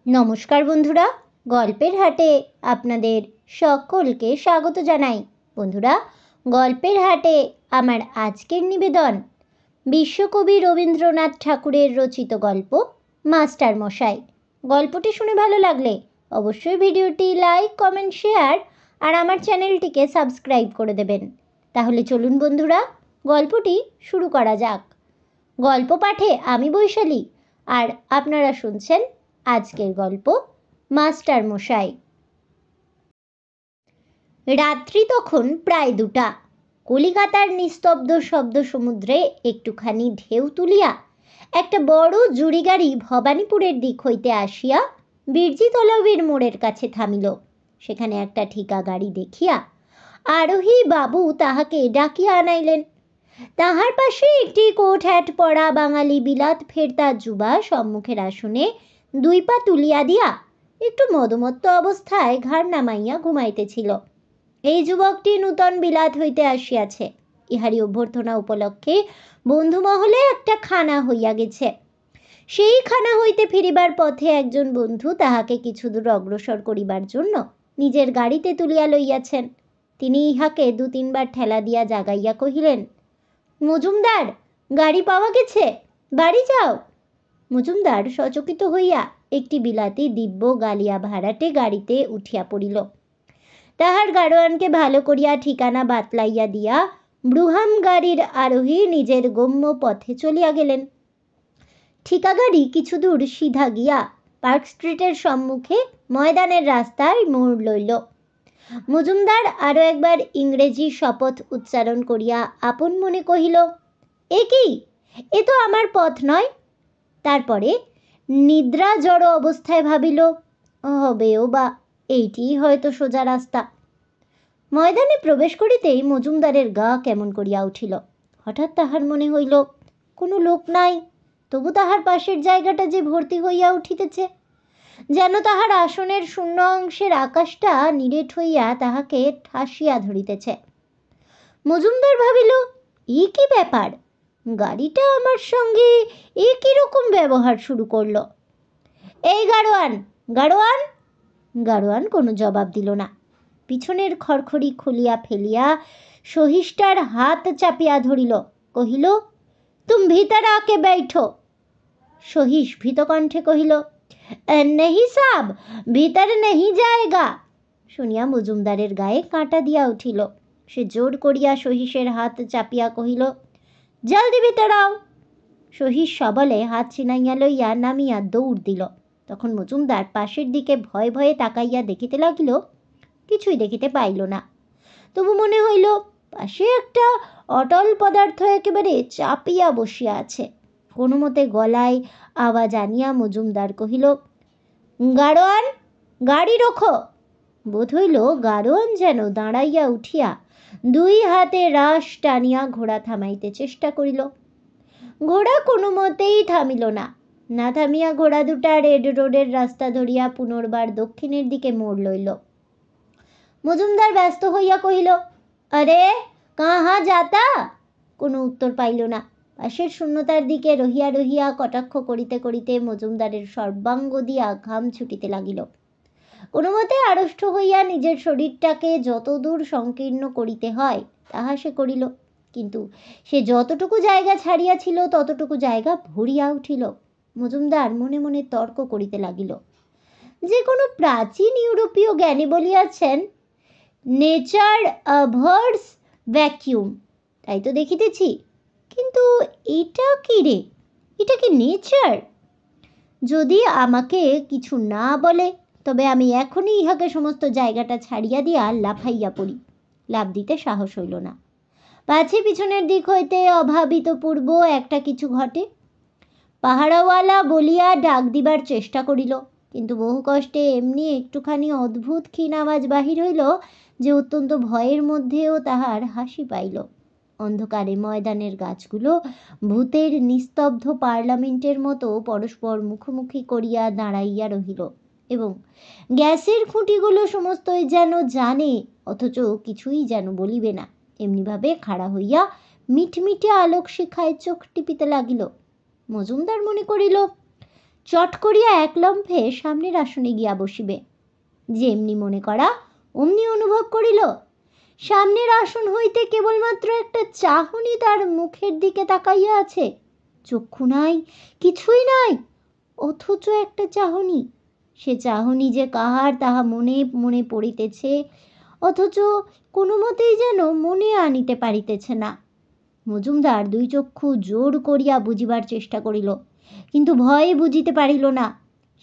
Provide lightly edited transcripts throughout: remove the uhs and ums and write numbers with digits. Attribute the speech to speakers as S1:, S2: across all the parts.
S1: নমস্কার বন্ধুরা, গল্পের হাটে আপনাদের সকলকে স্বাগত জানাই। বন্ধুরা, গল্পের হাটে আমার আজকের নিবেদন বিশ্বকবি রবীন্দ্রনাথ ঠাকুরের রচিত গল্প মাস্টার মশাই। গল্পটি শুনে ভালো লাগলে অবশ্যই ভিডিওটি লাইক, কমেন্ট, শেয়ার আর আমার চ্যানেলটিকে সাবস্ক্রাইব করে দেবেন। তাহলে চলুন বন্ধুরা, গল্পটি শুরু করা যাক। গল্প পাঠে আমি বৈশালী, আর আপনারা শুনছেন আজকের গল্প মাস্টার মশাই। রাত্রি তখন প্রায় 2টা। কলিকাতার নিস্তব্ধ শব্দ সমুদ্রে একটুখানি ঢেউ তুলিয়া একটা বড় জুড়ি গাড়ি ভবানীপুরের দিক হইতে আসিয়া বীরজিতলবীর মোড়ের কাছে থামিল। সেখানে একটা ঠিকা গাড়ি দেখিয়া আরোহী বাবু তাহাকে ডাকিয়া আনাইলেন। তাহার পাশে একটি কোট হ্যাট পরা বাঙালি বিলাত ফেরতা যুবা সম্মুখের আসনে 2 পা তুলিয়া দিয়া একটু মদমত্ত অবস্থায় ঘাড় নামাইয়া ঘুমাইতেছিল। এই যুবকটি নূতন বিলাত হইতে আসিয়াছে। ইহারই অভ্যর্থনা উপলক্ষে বন্ধুমহলে একটা খানা হইয়া গেছে। সেই খানা হইতে ফিরিবার পথে একজন বন্ধু তাহাকে কিছু দূর অগ্রসর করিবার জন্য নিজের গাড়িতে তুলিয়া লইয়াছেন। তিনি ইহাকে 2-3 বার ঠেলা দিয়া জাগাইয়া কহিলেন, মজুমদার, গাড়ি পাওয়া গেছে, বাড়ি যাও। মজুমদার সচকিত হইয়া একটি বিলাতি দিব্য গালিয়া ভাড়াটে গাড়িতে উঠিয়া পড়িল। তাহার গাড়োয়ানকে ভালো করিয়া ঠিকানা বাতলাইয়া দিয়া ব্রুহাম গাড়ির আরোহী নিজের গম্য পথে চলিয়া গেলেন। ঠিকা গাড়ি কিছু দূর সিধা গিয়া পার্ক স্ট্রিটের সম্মুখে ময়দানের রাস্তায় মোড় লইল। মজুমদার আরও একবার ইংরেজি শপথ উচ্চারণ করিয়া আপন মনে কহিল, এ কি, এ তো আমার পথ নয়। তারপরে নিদ্রা জড় অবস্থায় ভাবিল, হবেও বা, এইটিই হয়তো সোজা রাস্তা। ময়দানে প্রবেশ করিতেই মজুমদারের গা কেমন করিয়া উঠিল। হঠাৎ তাহার মনে হইল কোনো লোক নাই, তবু তাহার পাশের জায়গাটা যে ভর্তি হইয়া উঠিতেছে, যেন তাহার আসনের শূন্য অংশের আকাশটা নিরেট হইয়া তাহাকে ঠাসিয়া ধরিতেছে। মজুমদার ভাবিল, ই কি ব্যাপার, গাড়িটা আমার সঙ্গে এ কিরকম ব্যবহার শুরু করল। এই গাড়োয়ান, গাড়োয়ান। গাড়োয়ান কোনো জবাব দিল না। পিছনের খড়খড়ি খুলিয়া ফেলিয়া সহিষ্টার হাত চাপিয়া ধরিল, কহিল, তুম ভিতর আকে बैठो। সহিস ভীতকণ্ঠে কহিল, নেহি সাব, ভিতর নেহি যায়গা। শুনিয়া মজুমদারের গায়ে কাঁটা দিয়া উঠিল। সে জোর করিয়া সহিসের হাত চাপিয়া কহিল, জলদি ভিতর আও। সহিস সবলে হাত ছিনাইয়া লইয়া নামিয়া দৌড় দিল। তখন মজুমদার পাশের দিকে ভয়ে ভয়ে তাকাইয়া দেখিতে লাগিল, কিছুই দেখিতে পাইল না। তবু মনে হইল পাশে একটা অটল পদার্থ একেবারে চাপিয়া বসিয়া আছে। কোনো মতে গলায় আওয়াজ আনিয়া মজুমদার কহিল, গাড়োয়ান, গাড়ি রোখো। বোধ হইল গাড়োয়ান যেন দাঁড়াইয়া উঠিয়া 2 হাতে রাশ টানিয়া ঘোড়া থামাইতে চেষ্টা করিল। ঘোড়া কোনো মতেই থামিল না। না থামিয়া ঘোড়া দুটা রেড রোডের রাস্তা ধরিয়া পুনর্বার দক্ষিণের দিকে মোড় লইল। মজুমদার ব্যস্ত হইয়া কহিল, আরে কাহা যাতা? কোনো উত্তর পাইল না। পাশের শূন্যতার দিকে রহিয়া রহিয়া কটাক্ষ করিতে করিতে মজুমদারের সর্বাঙ্গ দিয়া ঘাম ছুটিতে লাগিল। কোনো মতে আড়ষ্ট হইয়া নিজের শরীরটাকে যতদূর সংকীর্ণ করিতে হয় তাহা সে করিল, কিন্তু সে যতটুকু জায়গা ছাড়িয়াছিল ততটুকু জায়গা ভরিয়া উঠিল। মজুমদার মনে মনে তর্ক করিতে লাগিল, যে কোনো প্রাচীন ইউরোপীয় জ্ঞানী বলিয়াছেন, নেচার অ্যাভার্স ভ্যাকিউম, তাই তো দেখিতেছি, কিন্তু এটা কি রে, এটা কি নেচার? যদি আমাকে কিছু না বলে তবে আমি এখনই ইহাকে সমস্ত জায়গাটা ছাড়িয়া দিয়া লাফাইয়া পড়ি। লাফ দিতে সাহস হইল না। পাছে পিছনের দিক হইতে অভাবিতপূর্ব একটা কিছু ঘটে। পাহারাওয়ালা বলিয়া ডাক দিবার চেষ্টা করিল, কিন্তু বহু কষ্টে এমনি একটুখানি অদ্ভুত ক্ষীণ আওয়াজ বাহির হইল যে অত্যন্ত ভয়ের মধ্যেও তাহার হাসি পাইল। অন্ধকারে ময়দানের গাছগুলো ভূতের নিস্তব্ধ পার্লামেন্টের মতো পরস্পর মুখোমুখি করিয়া দাঁড়াইয়া রহিল, এবং গ্যাসের খুঁটিগুলো সমস্তই যেন জানে অথচ কিছুই যেন বলিবে না, এমনিভাবে খাড়া হইয়া মিটমিটে আলোক শিখায় চোখ টিপিতে লাগিল। মজুমদার মনে করিল, চট করিয়া এক লম্ফে সামনের আসনে গিয়া বসিবে। যেমনি মনে করা অমনি অনুভব করিল সামনের আসন হইতে কেবলমাত্র একটা চাহনি তার মুখের দিকে তাকাইয়া আছে। চক্ষু নাই, কিছুই নাই, অথচ একটা চাহনি। সে চাহনি যে কাহার তাহা মনে মনে পড়িতেছে, অথচ কোনো মতেই যেন মনে আনিতে পারিতেছে না। মজুমদার দুই চক্ষু জোর করিয়া বুঝিবার চেষ্টা করিল, কিন্তু ভয়ে বুঝিতে পারিল না।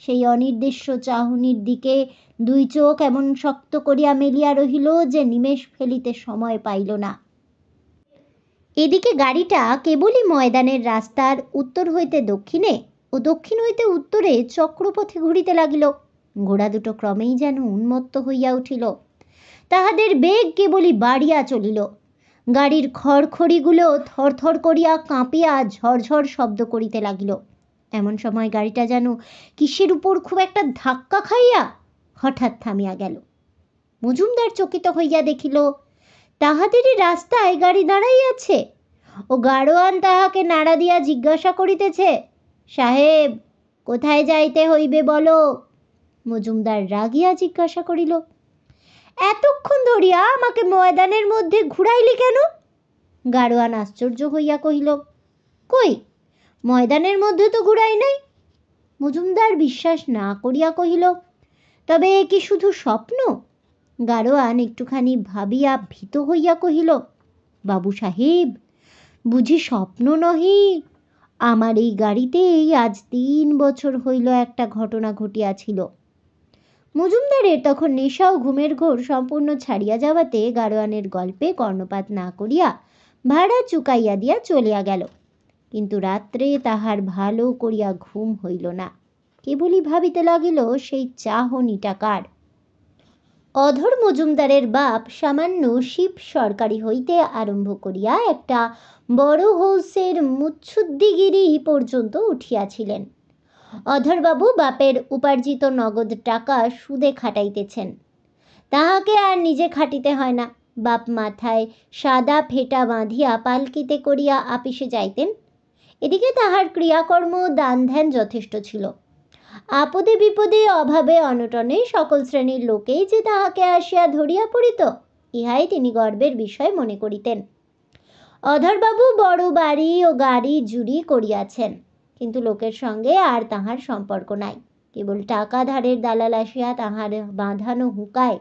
S1: সেই অনির্দিষ্ট চাহনির দিকে দুই চোখ এমন শক্ত করিয়া মেলিয়া রহিল যে নিমেষ ফেলিতে সময় পাইল না। এদিকে গাড়িটা কেবলই ময়দানের রাস্তার উত্তর হইতে দক্ষিণে ও দক্ষিণ হইতে উত্তরে চক্রপথে ঘুরিতে লাগিল। ঘোড়া দুটো ক্রমেই যেন উন্মত্ত হইয়া উঠিল। তাহাদের বেগ কেবলই বাড়িয়া চলিল। গাড়ির খড়খড়িগুলো থরথর করিয়া কাঁপিয়া ঝরঝর শব্দ করিতে লাগিল। এমন সময় গাড়িটা যেন কিসের উপর খুব একটা ধাক্কা খাইয়া হঠাৎ থামিয়া গেল। মজুমদার চকিত হইয়া দেখিল তাহাদেরই রাস্তায় গাড়ি দাঁড়াইয়াছে ও গাড়োয়ান তাহাকে নাড়া দিয়া জিজ্ঞাসা করিতেছে, সাহেব, কোথায় যাইতে হইবে বলো? মজুমদার রাগিয়া জিজ্ঞাসা করিল, এতক্ষণ ধরিয়া আমাকে ময়দানের মধ্যে ঘুরাইলি কেন? গাড়োয়ান আশ্চর্য হইয়া কহিল, কই, ময়দানের মধ্যে তো ঘুরাই নাই। মজুমদার বিশ্বাস না করিয়া কহিল, তবে এ কি শুধু স্বপ্ন? গাড়োয়ান একটুখানি ভাবিয়া ভীত হইয়া কহিল, বাবু সাহেব, বুঝি স্বপ্ন নহি? আমার এই গাড়িতেই আজ 3 বছর হইল একটা ঘটনা ঘটিয়াছিল। মজুমদারের তখন নেশা ও ঘুমের ঘোর সম্পূর্ণ ছাড়িয়া যাওয়াতে গাড়োয়ানের গল্পে কর্ণপাত না করিয়া ভাড়া চুকাইয়া দিয়া চলিয়া গেল। কিন্তু রাত্রে তাহার ভালো করিয়া ঘুম হইল না। কেবলই ভাবিতে লাগিল সেই চাহনিটা কার। অধর মজুমদারের বাপ সামান্য শিব সরকারি হইতে আরম্ভ করিয়া একটা বড় হৌসের মুচ্ছুদ্দিগিরি পর্যন্ত উঠিয়াছিলেন। অধরবাবু বাপের উপার্জিত নগদ টাকা সুদে খাটাইতেছেন। তাহাকে আর নিজে খাটিতে হয় না। বাপ মাথায় সাদা ফেটা বাঁধিয়া পালকিতে করিয়া আপিসে যাইতেন। এদিকে তাহার ক্রিয়াকর্ম দান ধ্যান যথেষ্ট ছিল। আপদে বিপদে অভাবে অনটনে সকল শ্রেণীর লোকেই যে তাহাকে আসিয়া ধরিয়া পড়িত, ইহাই তিনি গর্বের বিষয় মনে করিতেন। অধরবাবু বড় বাড়ি ও গাড়ি জুড়ি করিয়াছেন, কিন্তু লোকের সঙ্গে আর তাহার সম্পর্ক নাই। কেবল টাকা ধারের দালাল আসিয়া তাহার বাঁধানো হুঁকায়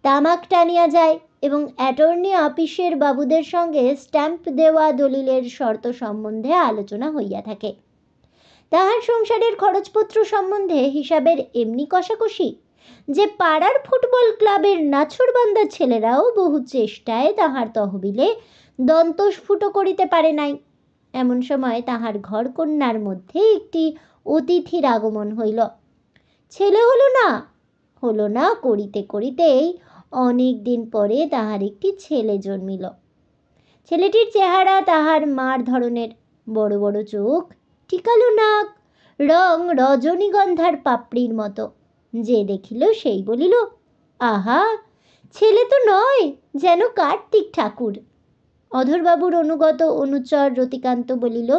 S1: তামাক টানিয়া যায় এবং অ্যাটর্নি অফিসের বাবুদের সঙ্গে স্ট্যাম্প দেওয়া দলিলের শর্ত সম্বন্ধে আলোচনা হইয়া থাকে। তাহার সংসারের খরচপত্র সম্বন্ধে হিসাবের এমনি কষাকষি যে পাড়ার ফুটবল ক্লাবের নাছোড়বান্দার ছেলেরাও বহু চেষ্টায় তাহার তহবিলে দন্তস্ফুট করিতে পারে নাই। এমন সময় তাহার ঘরকন্যার মধ্যে একটি অতিথির আগমন হইল। ছেলে হলো না করিতে করিতেই অনেক দিন পরে তাহার একটি ছেলে জন্মিল। ছেলেটির চেহারা তাহার মার ধরনের, বড় বড় চোখ, টিকালো নাক, রং রজনীগন্ধার পাপড়ির মতো। যে দেখিল সেই বলিল, আহা, ছেলে তো নয়, যেন কার্তিক ঠাকুর। অধরবাবুর অনুগত অনুচর রতিকান্ত বলিল,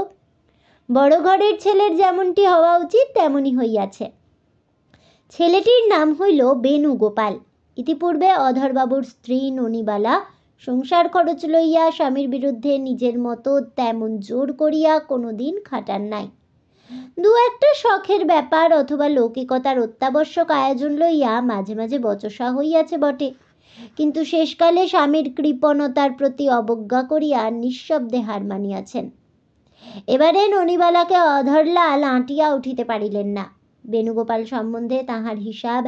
S1: বড় ঘরের ছেলের যেমনটি হওয়া উচিত তেমনই হইয়াছে। ছেলেটির নাম হইল বেণুগোপাল। ইতিপূর্বে অধরবাবুর স্ত্রী ননিবালা সংসার খরচ লইয়া স্বামীর বিরুদ্ধে নিজের মতো তেমন জোর করিয়া কোনো দিন খাটান নাই। দু একটা শখের ব্যাপার অথবা লৌকিকতার অত্যাবশ্যক আয়োজন লইয়া মাঝে মাঝে বচসা হইয়াছে বটে, কিন্তু শেষকালে স্বামীর কৃপণতার প্রতি অবজ্ঞা করিয়া নিঃশব্দে হার মানিয়াছেন। এবারে ননিবালাকে অধরলাল আঁটিয়া উঠিতে পারিলেন না। বেণুগোপাল সম্বন্ধে তাহার হিসাব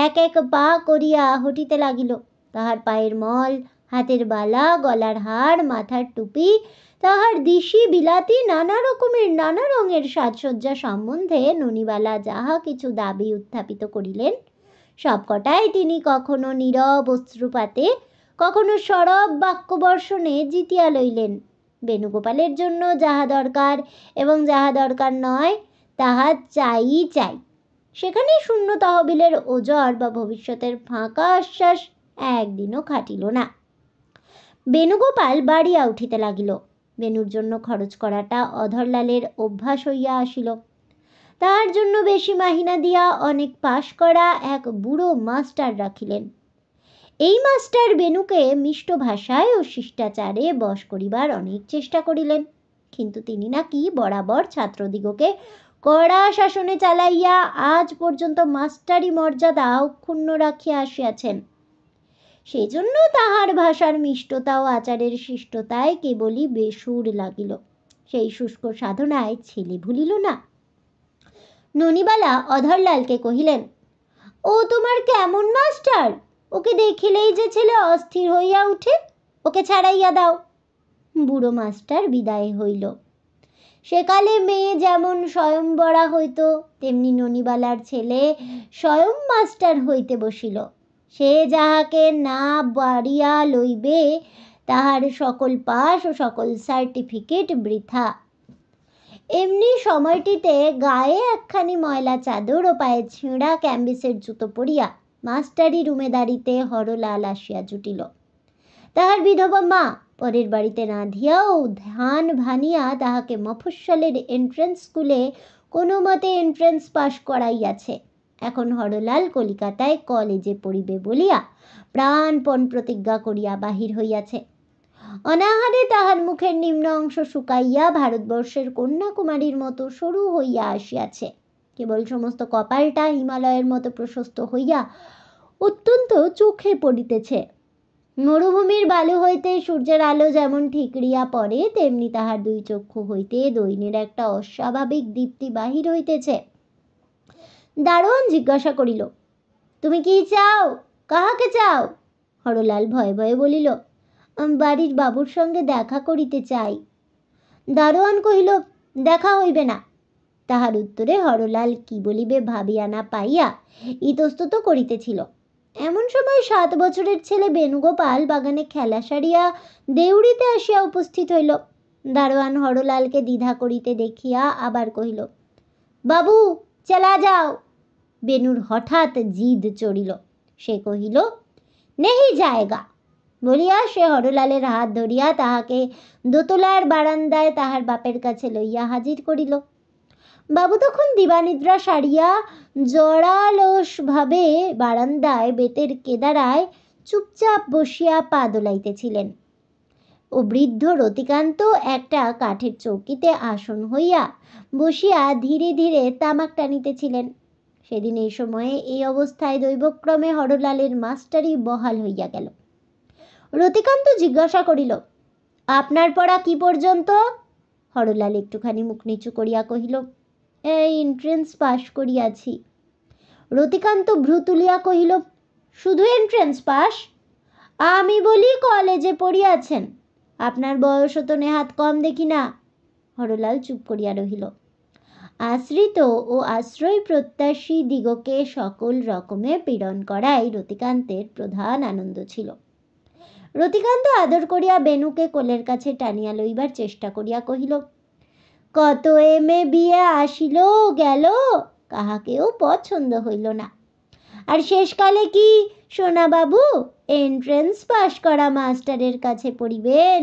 S1: এক এক পা করিয়া হটিতে লাগিল। তাহার পায়ের মল, হাতের বালা, গলার হার, মাথার টুপি, তাহার দিশি বিলাতি নানা রকমের নানা রঙের সাজসজ্জা সম্বন্ধে ননিবালা যাহা কিছু দাবি উত্থাপিত করিলেন, সবকটাই তিনি কখনো নীরব অশ্রুপাতে, কখনো সরব বাক্যবর্ষণে জিতিয়া লইলেন। বেণুগোপালের জন্য যাহা দরকার এবং যাহা দরকার নয় তাহা চাই। সেখানে শূন্য তহবিলের ওজর বা ভবিষ্যতের ফাঁকা আশ্বাস একদিনও খাটিল না। বেণুগোপাল বাড়িয়া উঠিতে লাগিল। বেণুর জন্য খরচ করাটা অধরলালের অভ্যাস হইয়া আসিল। তাহার জন্য বেশি মাহিনা দিয়া অনেক পাশ করা এক বুড়ো মাস্টার রাখিলেন। এই মাস্টার বেণুকে মিষ্ট ভাষায় ও শিষ্টাচারে বশ করিবার অনেক চেষ্টা করিলেন, কিন্তু তিনি নাকি বরাবর ছাত্রদিগকে কড়া শাসনে চালাইয়া আজ পর্যন্ত মাস্টারি মর্যাদা অক্ষুণ্ণ রাখিয়া আসিয়াছেন। সেই জন্য তাহার ভাষার মিষ্টতা ও আচারের শিষ্টতায় কেবলই বেসুর লাগিল, সেই শুষ্ক সাধনায় ছেলে ভুলিল না। ননিবালা অধরলালকে কহিলেন, ও তোমার কেমন মাস্টার? ওকে দেখিলেই যে ছেলে অস্থির হইয়া উঠে, ওকে ছাড়াইয়া দাও। বুড়ো মাস্টার বিদায় হইল। সেকালে মেয়ে যেমন স্বয়ংবরা হইত, তেমনি ননিবালার ছেলে স্বয়ং মাস্টার হইতে বসিল। সে যাহাকে না বাড়িয়া লইবে তাহার সকল পাস ও সকল সার্টিফিকেট বৃথা। এমনি সময়টিতে গায়ে একখানি ময়লা চাদর ও পায়ে ছেঁড়া ক্যাম্বিসের জুতো পরিয়া মাস্টারি রুমে দাঁড়িতে হরলাল আসিয়া জুটিল। তাহার বিধবা মা পরের বাড়িতে রাঁধিয়া ও ধান ভানিয়া তাহাকে মফস্বলের এন্ট্রেন্স স্কুলে কোনো মতে এন্ট্রেন্স পাশ করাইয়াছে। এখন হরলাল কলিকাতায় কলেজে পড়িবে বলিয়া প্রাণপণ প্রতিজ্ঞা করিয়া বাহির হইয়াছে। অনাহারে তাহার মুখের নিম্ন অংশ শুকাইয়া ভারতবর্ষের কন্যাকুমারীর মতো সরু হইয়া আসিয়াছে। কেবল সমস্ত কপালটা হিমালয়ের মতো প্রশস্ত হইয়া অত্যন্ত চোখে পড়িতেছে। মরুভূমির বালু হইতে সূর্যের আলো যেমন ঠিকরিয়া পড়ে, তেমনি তাহার দুই চক্ষু হইতে দৈন্যের একটা অস্বাভাবিক দীপ্তি বাহির হইতেছে। দারোয়ান জিজ্ঞাসা করিল, তুমি কি চাও? কাহাকে চাও? হরলাল ভয়ে ভয়ে বলিল, বাড়ির বাবুর সঙ্গে দেখা করিতে চাই। দারোয়ান কহিল, দেখা হইবে না। তাহার উত্তরে হরলাল কি বলিবে ভাবিয়া না পাইয়া ইতস্তত করিতেছিল। এমন সময় 7 বছরের ছেলে বেণুগোপাল বাগানে খেলা সারিয়া দেউড়িতে আসিয়া উপস্থিত হইল। দারোয়ান হরলালকে দ্বিধা করিতে দেখিয়া আবার কহিল, বাবু চলা যাও। বেণুর হঠাৎ জিদ চড়িল। সে কহিল, নেহি যায়গা বলিয়া সে হরলালের হাত ধরিয়া তাহাকে দোতলার বারান্দায় তাহার বাপের কাছে লইয়া হাজির করিল। বাবু তখন দিবানিদ্রা সারিয়া জড়ালস ভাবে বারান্দায় বেতের কেদারায় চুপচাপ বসিয়া পা দোলাইতেছিলেন ও বৃদ্ধ রতিকান্ত একটা কাঠের চৌকিতে আসন হইয়া বসিয়া ধীরে ধীরে তামাক টানিতেছিলেন। সেদিন এই সময়ে এই অবস্থায় দৈবক্রমে হরলালের মাস্টারি বহাল হইয়া গেল। রতিকান্ত জিজ্ঞাসা করিল, আপনার পড়া কি পর্যন্ত? হরলাল একটুখানি মুখ নিচু করিয়া কহিল, এই এন্ট্রেন্স পাশ করিয়াছি। রতিকান্ত ভ্রু তুলিয়া কহিল, শুধু এন্ট্রেন্স পাস? আমি বলি কলেজে পড়িয়াছেন, আপনার বয়স তো নেহাত কম দেখি না। হরলাল চুপ করিয়া রহিল। আশ্রিত ও আশ্রয় প্রত্যাশী দিগকে সকল রকমে পীড়ন করাই রতিকান্তের প্রধান আনন্দ ছিল। রতিকান্ত আদর করিয়া বেণুকে কোলের কাছে টানিয়া লইবার চেষ্টা করিয়া কহিল, কত এমএ বিয়ে আসিল গেল, কাহাকেও পছন্দ হইল না। আর শেষকালে কি সোনা বাবু এন্ট্রেন্স পাশ করা মাস্টারের কাছে পড়িবেন?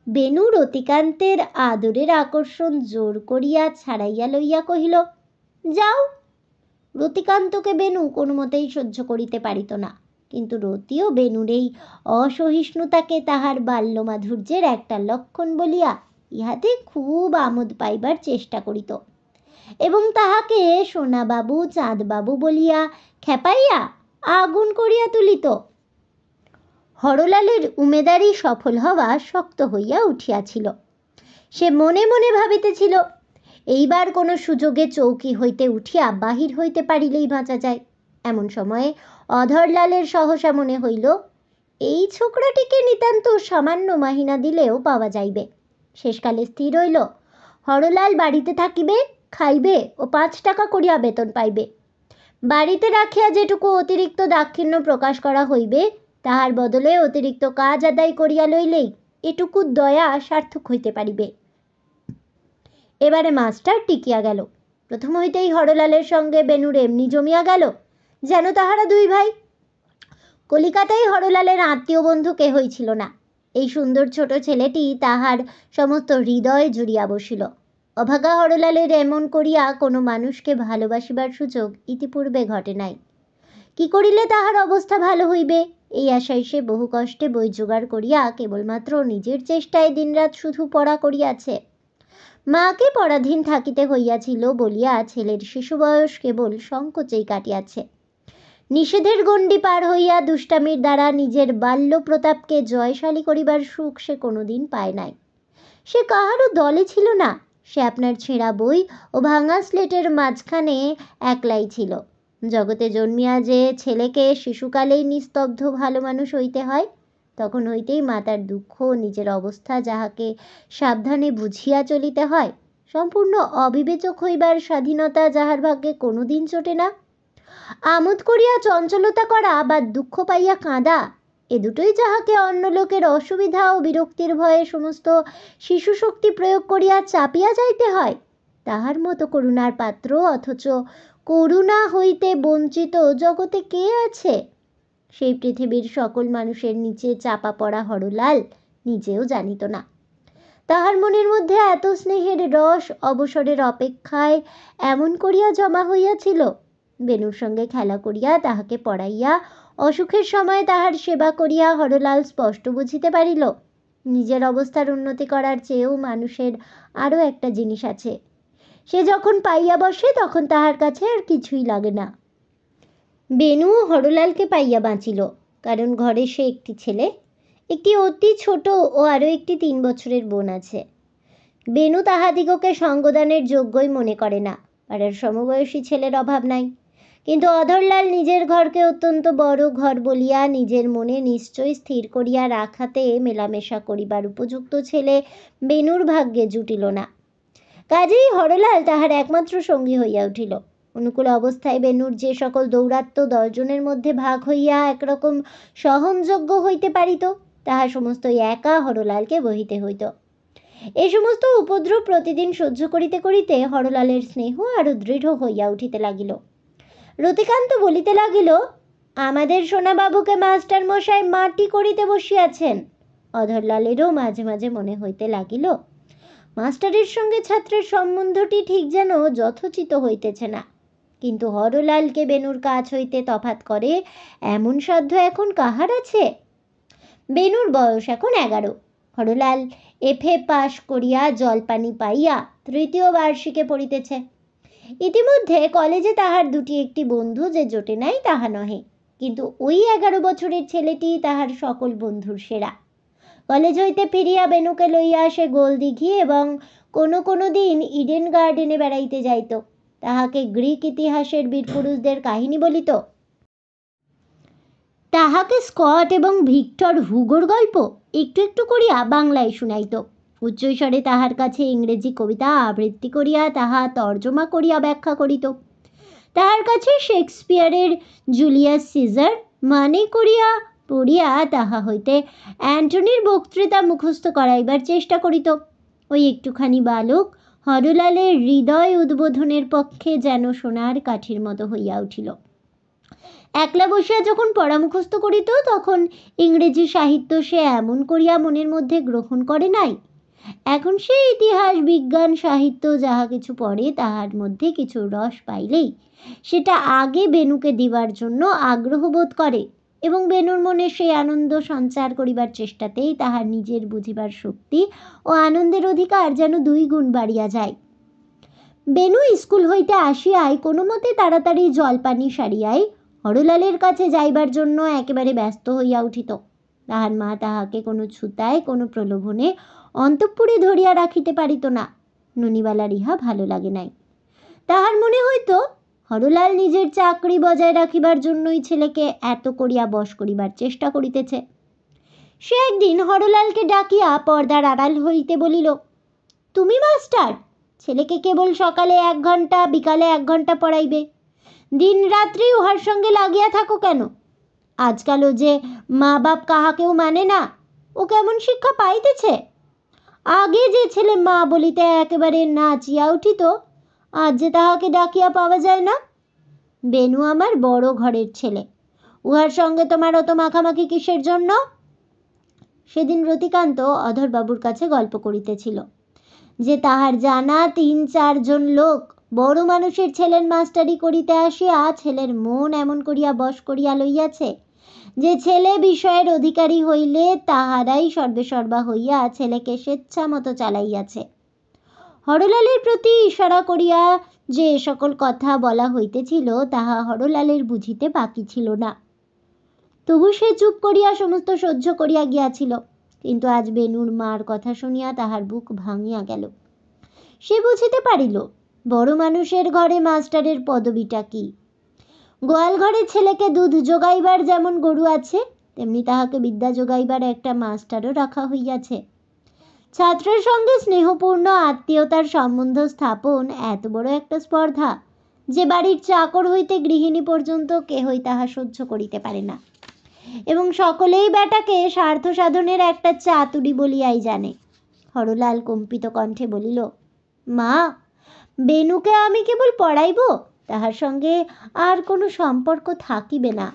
S1: বেণু রতিকান্তের আদরের আকর্ষণ জোর করিয়া ছাড়াইয়া লইয়া কহিল, যাও। রতিকান্তকে বেণু কোনো মতেই সহ্য করিতে পারিত না, কিন্তু রতিও বেণুর এই অসহিষ্ণুতাকে তাহার বাল্যমাধুর্যের একটা লক্ষণ বলিয়া ইহাতে খুব আমোদ পাইবার চেষ্টা করিত এবং তাহাকে সোনাবাবু চাঁদবাবু বলিয়া খেপাইয়া আগুন করিয়া তুলিত। হরলালের উমেদারি সফল হওয়া শক্ত হইয়া উঠিয়াছিল। সে মনে মনে ভাবিতেছিল, এইবার কোনো সুযোগে চৌকি হইতে উঠিয়া বাহির হইতে পারিলেই বাঁচা যায়। এমন সময়ে অধরলালের সহসা মনে হইল, এই ছোকরাটিকে নিতান্ত সামান্য মাহিনা দিলেও পাওয়া যাইবে। শেষকালে স্থির হইল, হরলাল বাড়িতে থাকিবে, খাইবে ও 5 টাকা করিয়া বেতন পাইবে। বাড়িতে রাখিয়া যেটুকু অতিরিক্ত দাক্ষিণ্য প্রকাশ করা হইবে, তাহার বদলে অতিরিক্ত কাজ আদায় করিয়া লইলেই এটুকু দয়া সার্থক হইতে পারিবে। এবারে মাস্টার টিকিয়া গেল। প্রথম হইতেই হরলালের সঙ্গে বেণুর এমনি জমিয়া গেল যেন তাহারা 2 ভাই। কলিকাতায় হরলালের আত্মীয় বন্ধু কেহই ছিল না। এই সুন্দর ছোট ছেলেটি তাহার সমস্ত হৃদয় জুড়িয়া বসিল। অভাগা হরলালের এমন করিয়া কোনো মানুষকে ভালোবাসিবার সুযোগ ইতিপূর্বে ঘটে নাই। কি করিলে তাহার অবস্থা ভালো হইবে এই আশায় সে বহু কষ্টে বই জোগাড় করিয়া কেবলমাত্র নিজের চেষ্টায় দিনরাত শুধু পড়া করিয়াছে। মাকে পরাধীন থাকিতে হইয়াছিল বলিয়া ছেলের শিশু বয়স কেবল সংকোচেই কাটিয়াছে। নিষেধের গণ্ডি পার হইয়া দুষ্টামির দ্বারা নিজের বাল্য প্রতাপকে জয়শালী করিবার সুখ সে কোনোদিন পায় নাই। সে কাহারও দলে ছিল না। সে আপনার ছেঁড়া বই ও ভাঙা স্লেটের মাঝখানে একলাই ছিল। জগতে জন্মিয়া যে ছেলেকে শিশুকালেই নিস্তব্ধ ভালো মানুষ হইতে হয়, তখন হইতেই মাতার দুঃখ নিজের অবস্থা যাহাকে সাবধানে বুঝিয়া চলিতে হয়, সম্পূর্ণ অবিবেচক হইবার স্বাধীনতা যাহার ভাগ্যে কোনোদিন চটে না, আমোদ করিয়া চঞ্চলতা করা বা দুঃখ পাইয়া কাঁদা, এ দুটোই যাহাকে অন্য লোকের অসুবিধা ও বিরক্তির ভয়ে সমস্ত শিশু শক্তি প্রয়োগ করিয়া চাপিয়া যাইতে হয়, তাহার মতো করুণার পাত্র অথচ করুণা হইতে বঞ্চিত জগতে কে আছে? সেই পৃথিবীর সকল মানুষের নিচে চাপা পড়া হরলাল নিজেও জানিত না। তাহার মনের মধ্যে এত স্নেহের রস অবসরের অপেক্ষায় এমন করিয়া জমা হইয়াছিল। বেনুর সঙ্গে খেলা করিয়া তাহাকে পড়াইয়া অসুখের সময় তাহার সেবা করিয়া হরলাল স্পষ্ট বুঝিতে পারিল, নিজের অবস্থার উন্নতি করার চেয়েও মানুষের আরও একটা জিনিস আছে, সে যখন পাইয়া বসে তখন তাহার কাছে আর কিছুই লাগে না। বেনু হরলালকে পাইয়া বাঁচিল, কারণ ঘরে সে একটি ছেলে, একটি অতি ছোট ও আরও একটি 3 বছরের বোন আছে। বেনু তাহাদিগকে সঙ্গদানের যোগ্যই মনে করে না। পাড়ার সমবয়সী ছেলের অভাব নাই, কিন্তু অধরলাল নিজের ঘরকে অত্যন্ত বড় ঘর বলিয়া নিজের মনে নিশ্চয় স্থির করিয়া রাখাতে মেলামেশা করিবার উপযুক্ত ছেলে বেনুর ভাগ্যে জুটিল না। কাজেই হরলাল তাহার একমাত্র সঙ্গী হইয়া উঠিল। অনুকূল অবস্থায় বেনুর যে সকল দৌরাত্ম্য 10 জনের মধ্যে ভাগ হইয়া একরকম সহনযোগ্য হইতে পারিত, তাহা সমস্তই একা হরলালকে বহিতে হইত। এই সমস্ত উপদ্রব প্রতিদিন সহ্য করিতে করিতে হরলালের স্নেহ আরো দৃঢ় হইয়া উঠিতে লাগিল। রতিকান্ত বলিতে লাগিল, আমাদের সোনাবাবুকে মাস্টার মশাই মাটি করিতে বসিয়াছেন। অধরলালেরও মাঝে মাঝে মনে হইতে লাগিল, মাস্টারের সঙ্গে ছাত্রের সম্বন্ধটি ঠিক যেন যথোচিত হইতেছে না। কিন্তু হরলালকে বেনুর কাছ হইতে তফাত করে এমন সাধ্য এখন কাহার আছে? বেনুর বয়স এখন 11। হরলাল FA পাশ করিয়া জলপানি পাইয়া 3য় বার্ষিকে পড়িতেছে। ইতিমধ্যে কলেজে তাহার দুটি একটি বন্ধু যে জোটে নাই তাহা নহে, কিন্তু ওই 11 বছরের ছেলেটি তাহার সকল বন্ধুর সেরা। কলেজ হইতে ফিরিয়া বেনুকে লইয়া আসে গোলদিঘি এবং কোনো দিন ইডেন গার্ডেনে বেড়াইতে যাইত। তাহাকে গ্রিক ইতিহাসের বীরপুরুষদের কাহিনী বলিত, তাহাকে স্কট এবং ভিক্টর হুগোর গল্প একটু একটু করিয়া বাংলায় শুনাইত। উচ্চৈস্বরে তাহার কাছে ইংরেজি কবিতা আবৃত্তি করিয়া তাহা তর্জমা করিয়া ব্যাখ্যা করিত। তাহার কাছে শেক্সপিয়ারের জুলিয়াস সিজার মানে করিয়া পড়িয়া তাহা হইতে অ্যান্টনির বক্তৃতা মুখস্থ করাইবার চেষ্টা করিত। ওই একটুখানি বালক হরলালের হৃদয় উদ্বোধনের পক্ষে যেন সোনার কাঠির মতো হইয়া উঠিল। একলা বসিয়া যখন পড়া মুখস্থ করিত তখন ইংরেজি সাহিত্য সে এমন করিয়া মনের মধ্যে গ্রহণ করে নাই। এখন সে ইতিহাস বিজ্ঞান সাহিত্য যাহা কিছু পড়ে তাহার মধ্যে কিছু রস পাইলেই সেটা আগে বেনুকে দিবার জন্য আগ্রহ বোধ করে এবং বেনুর মনে সেই আনন্দ সঞ্চার করিবার চেষ্টাতেই তাহার নিজের বুঝিবার শক্তি ও আনন্দের অধিকার যেন 2 গুণ বাড়িয়া যায়। বেনু স্কুল হইতে আসিয়াই কোনো মতে তাড়াতাড়ি জলপানি সারিয়াই হরলালের কাছে যাইবার জন্য একেবারে ব্যস্ত হইয়া উঠিত। তাহার মা তাহাকে কোনো ছুতায় কোনো প্রলোভনে অন্তঃপুরে ধরিয়া রাখিতে পারিত না। ননিবালার ইহা ভালো লাগে নাই। তাহার মনে হইত হরলাল নিজের চাকরি বজায় রাখিবার জন্যই ছেলেকে এত করিয়া বশ করিবার চেষ্টা করিতেছে। সে একদিন হরলালকে ডাকিয়া পর্দার আড়াল হইতে বলিল, তুমি মাস্টার, ছেলেকে কেবল সকালে 1 ঘন্টা বিকালে 1 ঘন্টা পড়াইবে, দিন রাত্রি উহার সঙ্গে লাগিয়া থাকো কেন? আজকাল ও যে মা বাপ কাহাকেও মানে না, ও কেমন শিক্ষা পাইতেছে? আগে যে ছেলে মা বলিতে একেবারে নাচিয়া উঠিত, আজ যে তাহাকে ডাকিয়া পাওয়া যায় না। বেনু আমার বড় ঘরের ছেলে, উহার সঙ্গে তোমার অত মাখামাখি কিসের জন্য? সেদিন রতিকান্ত অধরবাবুর কাছে গল্প করিতেছিল। যে তাহার জানা ৩-৪ জন লোক বড় মানুষের ছেলের মাস্টারি করিতে আসিয়া ছেলের মন এমন করিয়া বশ করিয়া লইয়াছে যে ছেলে বিষয়ের অধিকারী হইলে তাহারাই সর্বেসর্বা হইয়া ছেলেকে স্বেচ্ছামতো চালাইয়াছে। হরলালের প্রতি ইশারা করিয়া যে সকল কথা বলা হইতেছিল তাহা হরলালের বুঝিতে বাকি ছিল না। তবু সে চুপ করিয়া সমস্ত সহ্য করিয়া গিয়াছিল। কিন্তু আজ বেনুর মার কথা শুনিয়া তাহার বুক ভাঙিয়া গেল। সে বুঝিতে পারিল বড় মানুষের ঘরে মাস্টারের পদবিটা কি। গোয়াল ঘরে ছেলেকে দুধ যোগাইবার যেমন গরু আছে, তেমনি তাহাকে বিদ্যা যোগাইবার একটা মাস্টারও রাখা হইয়াছে। ছাত্রের সঙ্গে স্নেহপূর্ণ আত্মীয়তার সম্বন্ধ স্থাপন এত বড় একটা স্পর্ধা যে বাড়ির চাকর হইতে গৃহিণী পর্যন্ত কেহই তাহা সহ্য করিতে পারে না, এবং সকলেই বেটাকে স্বার্থ সাধনের একটা চাতুরি বলিয়াই জানে। হরলাল কম্পিত কণ্ঠে বলিল, মা, বেনুকে আমি কেবল পড়াইব, তাহার সঙ্গে আর কোনো সম্পর্ক থাকিবে না।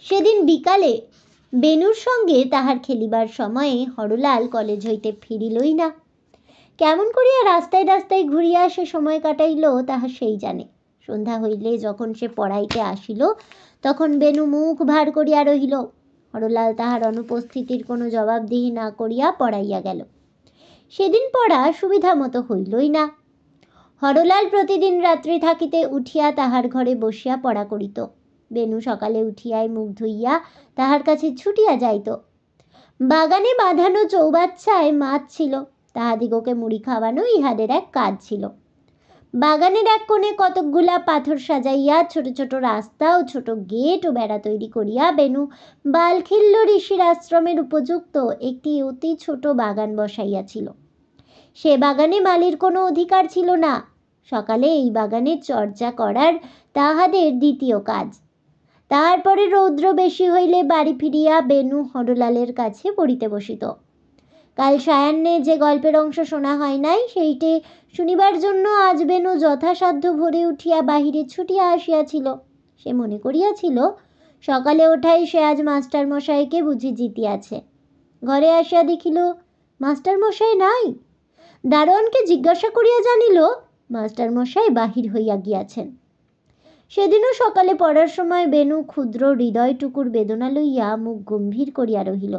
S1: সেদিন বিকালে বেনুর সঙ্গে তাহার খেলিবার সময়ে হরলাল কলেজ হইতে ফিরিলই না। কেমন করিয়া রাস্তায় রাস্তায় ঘুরিয়া সে সময় কাটাইল তাহা সেই জানে। সন্ধ্যা হইলে যখন সে পড়াইতে আসিল তখন বেনু মুখ ভার করিয়া রহিল। হরলাল তাহার অনুপস্থিতির কোনো জবাবদিহি না করিয়া পড়াইয়া গেল। সেদিন পড়া সুবিধা মতো হইলই না। হরলাল প্রতিদিন রাত্রি থাকিতে উঠিয়া তাহার ঘরে বসিয়া পড়া করিত। বেনু সকালে উঠিয়াই মুখ ধুইয়া তাহার কাছে ছুটিয়া যাইত। বাগানে বাঁধানো চৌবাচ্চায় মাছ ছিল, তাহাদিগকে মুড়ি খাওয়ানো ইহাদের এক কাজ ছিল। বাগানের এক কোণে কতকগুলা পাথর সাজাইয়া ছোট ছোট রাস্তা ও ছোট গেট ও বেড়া তৈরি করিয়া বেনু বালখিল্য ঋষির আশ্রমের উপযুক্ত একটি অতি ছোট বাগান বসাইয়াছিল। সে বাগানে মালির কোনো অধিকার ছিল না। সকালে এই বাগানের চর্চা করার তাহাদের দ্বিতীয় কাজ। তারপরে রৌদ্র বেশি হইলে বাড়ি ফিরিয়া বেনু হরলালের কাছে পড়িতে বসিত। কাল সায়াহ্নে যে গল্পের অংশ শোনা হয় নাই সেইটে শুনিবার জন্য আজ বেনু যথাসাধ্য ভোরে উঠিয়া বাহিরে ছুটিয়া আসিয়াছিল। সে মনে করিয়াছিল সকালে ওঠাই সে আজ মাস্টার মশাইকে বুঝি জিতিয়াছে। ঘরে আসিয়া দেখিল মাস্টার মশাই নাই। দারোয়ানকে জিজ্ঞাসা করিয়া জানিল মাস্টার মশাই বাহির হইয়া গিয়াছেন। সেদিনও সকালে পড়ার সময় বেনু ক্ষুদ্র হৃদয়টুকুর বেদনা লইয়া মুখ গম্ভীর করিয়া রহিল।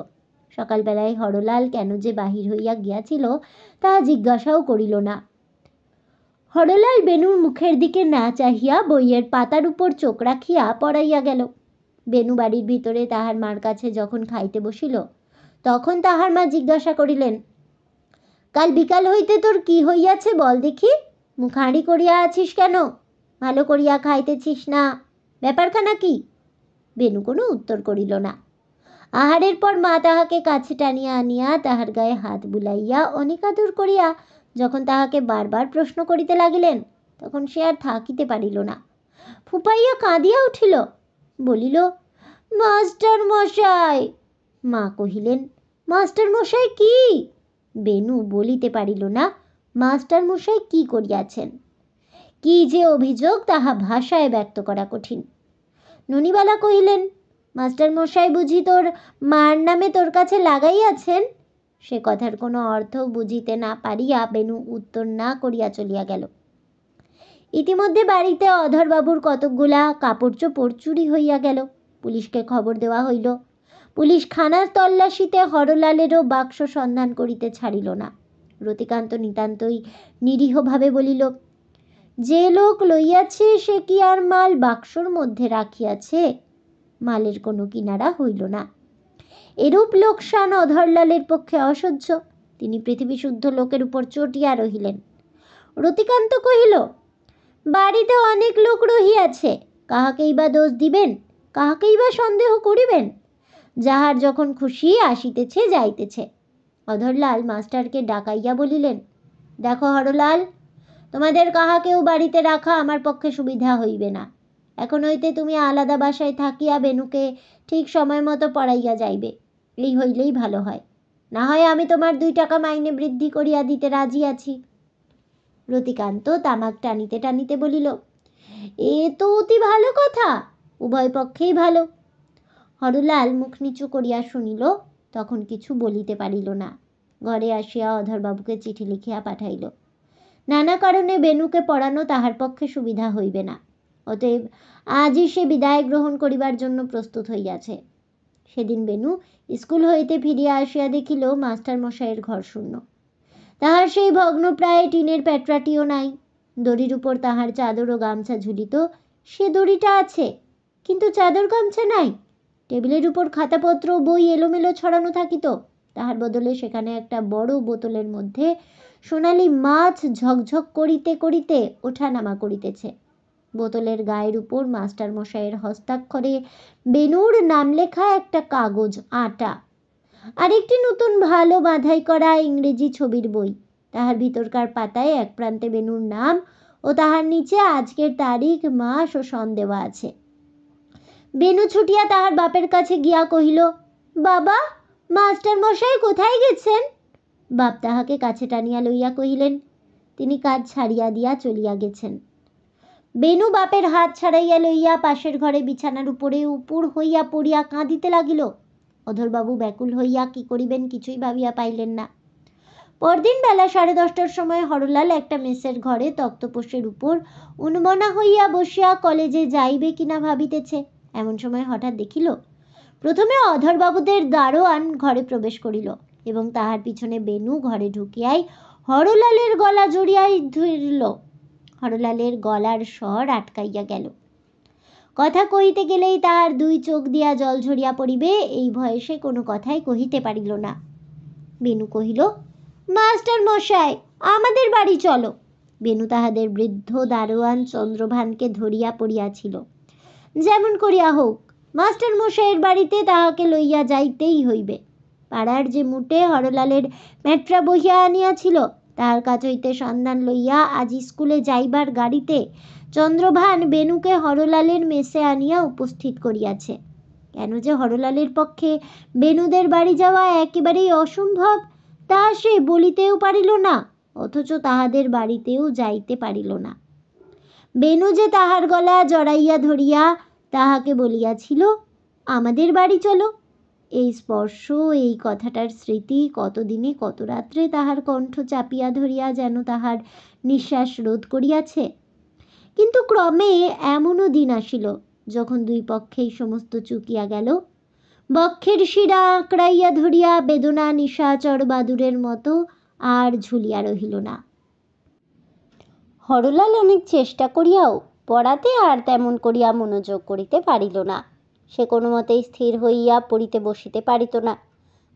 S1: সকালবেলায় হরলাল কেন যে বাহির হইয়া গিয়াছিল তাহা জিজ্ঞাসাও করিল না। হরলাল বেনুর মুখের দিকে না চাহিয়া বইয়ের পাতার উপর চোখ রাখিয়া পড়াইয়া গেল। বেনু বাড়ির ভিতরে তাহার মার কাছে যখন খাইতে বসিল তখন তাহার মা জিজ্ঞাসা করিলেন, কাল বিকাল হইতে তোর কি হইয়াছে বল দেখি? মুখ হাঁড়ি করিয়া আছিস কেন? ভালো করিয়া খাইতেছিস না, ব্যাপারখানা কি? বেনু কোনো উত্তর করিল না। আহারের পর মা তাহাকে কাছে টানিয়া আনিয়া তাহার গায়ে হাত বুলাইয়া অনেক আদর করিয়া যখন তাহাকে বারবার প্রশ্ন করিতে লাগিলেন তখন সে আর থাকিতে পারিল না। ফুপাইয়া কাঁদিয়া উঠিল, বলিল, মাস্টার মশাই। মা কহিলেন, মাস্টার মশাই কি? বেনু বলিতে পারিল না মাস্টার মশাই কি করিয়াছেন। কি যে অভিযোগ তাহা ভাষায় ব্যক্ত করা কঠিন। ননিবালা কহিলেন, মাস্টার মশাই বুঝি তোর মার নামে তোর কাছে লাগাইয়াছেন? সে কথার কোনো অর্থ বুঝিতে না পারিয়া বেনু উত্তর না করিয়া চলিয়া গেল। ইতিমধ্যে বাড়িতে অধরবাবুর কতকগুলা কাপড় চোপড় চুরি হইয়া গেল। পুলিশকে খবর দেওয়া হইল। পুলিশ খানার তল্লাশিতে হরলালেরও বাক্স সন্ধান করিতে ছাড়িল না। রতিকান্ত নিতান্তই নিরীহভাবে বলিল, যে লোক লইয়াছে সে কি আর মাল বাক্সর মধ্যে রাখিয়াছে? মালের কোনো কিনারা হইল না। এরূপ লোকসান অধরলালের পক্ষে অসহ্য। তিনি পৃথিবী শুদ্ধ লোকের উপর চটিয়া রহিলেন। রতিকান্ত কহিল, বাড়িতে অনেক লোক রহিয়াছে, কাহাকেই বা দোষ দিবেন, কাহাকেই বা সন্দেহ করিবেন? যাহার যখন খুশি আসিতেছে যাইতেছে। অধরলাল মাস্টারকে ডাকাইয়া বলিলেন, দেখো হরলাল, তোমাদের কাহাকেও বাড়িতে রাখা আমার পক্ষে সুবিধা হইবে না। এখন হইতে তুমি আলাদা বাসায় থাকিয়া বেনুকে ঠিক সময় মতো পড়াইয়া যাইবে। এই হইলেই ভালো হয়। না হয় আমি তোমার 2 টাকা মাইনে বৃদ্ধি করিয়া দিতে রাজি আছি। রতিকান্ত তামাক টানিতে টানিতে বলিল, এ তো অতি ভালো কথা, উভয় পক্ষেই ভালো। হরলাল মুখ নিচু করিয়া শুনিল, তখন কিছু বলিতে পারিল না। ঘরে আসিয়া অধরবাবুকে চিঠি লিখিয়া পাঠাইল। নানা কারণে বেণুকে পড়ানো তাহার পক্ষে সুবিধা হইবে না, অতএব আজই সে বিদায় গ্রহণ করিবার জন্য প্রস্তুত হইয়াছে। সেদিন বেণু স্কুল হইতে ফিরিয়া আসিয়া দেখিল মাস্টার মশাইয়ের ঘর শূন্য। তাহার সেই ভগ্নপ্রায় টিনের প্যাটরাটিও নাই। দড়ির উপর তাহার চাদর ও গামছা ঝুলিত, সে দড়িটা আছে, কিন্তু চাদর গামছা নাই। টেবিলের উপর খাতাপত্র বই এলোমেলো ছড়ানো থাকিত, তাহার বদলে সেখানে একটা বড় বোতলের মধ্যে সোনালি মাছ ঝকঝক করিতে করিতে ওঠানামা করিতেছে। বোতলের গায়ের উপর মাস্টার মশাইয়ের হস্তাক্ষরে বেণুর নাম লেখা একটা কাগজ আটা, আর একটি নতুন ভালো বাঁধাই করা ইংরেজি ছবির বই। তাহার ভিতরকার পাতায় এক প্রান্তে বেণুর নাম ও তাহার নিচে আজকের তারিখ, মাস ও সন দেওয়া আছে। বেণু ছুটিয়া তাহার বাপের কাছে গিয়া কহিল, বাবা, মাস্টার মশাই কোথায় গেছেন? বাপ তাহাকে কাছে টানিয়া লইয়া কহিলেন, তিনি কাজ ছাড়িয়া দিয়া চলিয়া গেছেন। বেণু বাপের হাত ছাড়াইয়া লইয়া পাশের ঘরে বিছানার উপরে উপুর হইয়া পড়িয়া কাঁদিতে লাগিল। অধরবাবু ব্যাকুল হইয়া কি করিবেন কিছুই ভাবিয়া পাইলেন না। পরদিন বেলা 10:30টার সময় হরলাল একটা মেসের ঘরে তক্তপোষের উপর উন্মনা হইয়া বসিয়া কলেজে যাইবে কিনা ভাবিতেছে। এমন সময় হঠাৎ দেখিল, প্রথমে অধরবাবুদের দারোয়ান ঘরে প্রবেশ করিল এবং তাহার পিছনে বেণু ঘরে ঢুকিয়াই হরলালের গলা জড়িয়াই ধরিল। হরলালের গলার স্বর আটকাইয়া গেল। কথা কহিতে গেলেই তাহার দুই চোখ দিয়া জল ঝরিয়া পড়িবে, এই ভয়ে সে কোনো কথাই কহিতে পারিল না। বেণু কহিল, মাস্টার মশাই, আমাদের বাড়ি চলো। বেণু তাহাদের বৃদ্ধ দারোয়ান চন্দ্রভানকে ধরিয়া পড়িয়াছিল। যেমন করিয়া হোক মাস্টার মশাইয়ের বাড়িতে তাহাকে লইয়া যাইতেই হইবে। পাড়ার যে মুটে হরলালের মেট্রা বহিয়া আনিয়াছিল, তাহার কাছ হইতে সন্ধান লইয়া আজ স্কুলে যাইবার গাড়িতে চন্দ্রভান বেণুকে হরলালের মেসে আনিয়া উপস্থিত করিয়াছে। কেন যে হরলালের পক্ষে বেণুদের বাড়ি যাওয়া একেবারেই অসম্ভব, তাহা সে বলিতেও পারিল না, অথচ তাহাদের বাড়িতেও যাইতে পারিল না। বেণু যে তাহার গলা জড়াইয়া ধরিয়া তাহাকে বলিয়াছিল, আমাদের বাড়ি চলো, এই স্পর্শ, এই কথাটার স্মৃতি কতদিনে কত রাত্রে তাহার কণ্ঠ চাপিয়া ধরিয়া যেন তাহার নিঃশ্বাস রোধ করিয়াছে। কিন্তু ক্রমে এমনও দিন আসিল যখন দুই পক্ষেই সমস্ত চুকিয়া গেল। বক্ষের শিরা আঁকড়াইয়া ধরিয়া বেদনা নিশাচর বাদুরের মতো আর ঝুলিয়া রহিল না। হরলাল অনেক চেষ্টা করিয়াও পড়াতে আর তেমন করিয়া মনোযোগ করিতে পারিল না। সে কোনো মতেই স্থির হইয়া পড়িতে বসিতে পারিত না।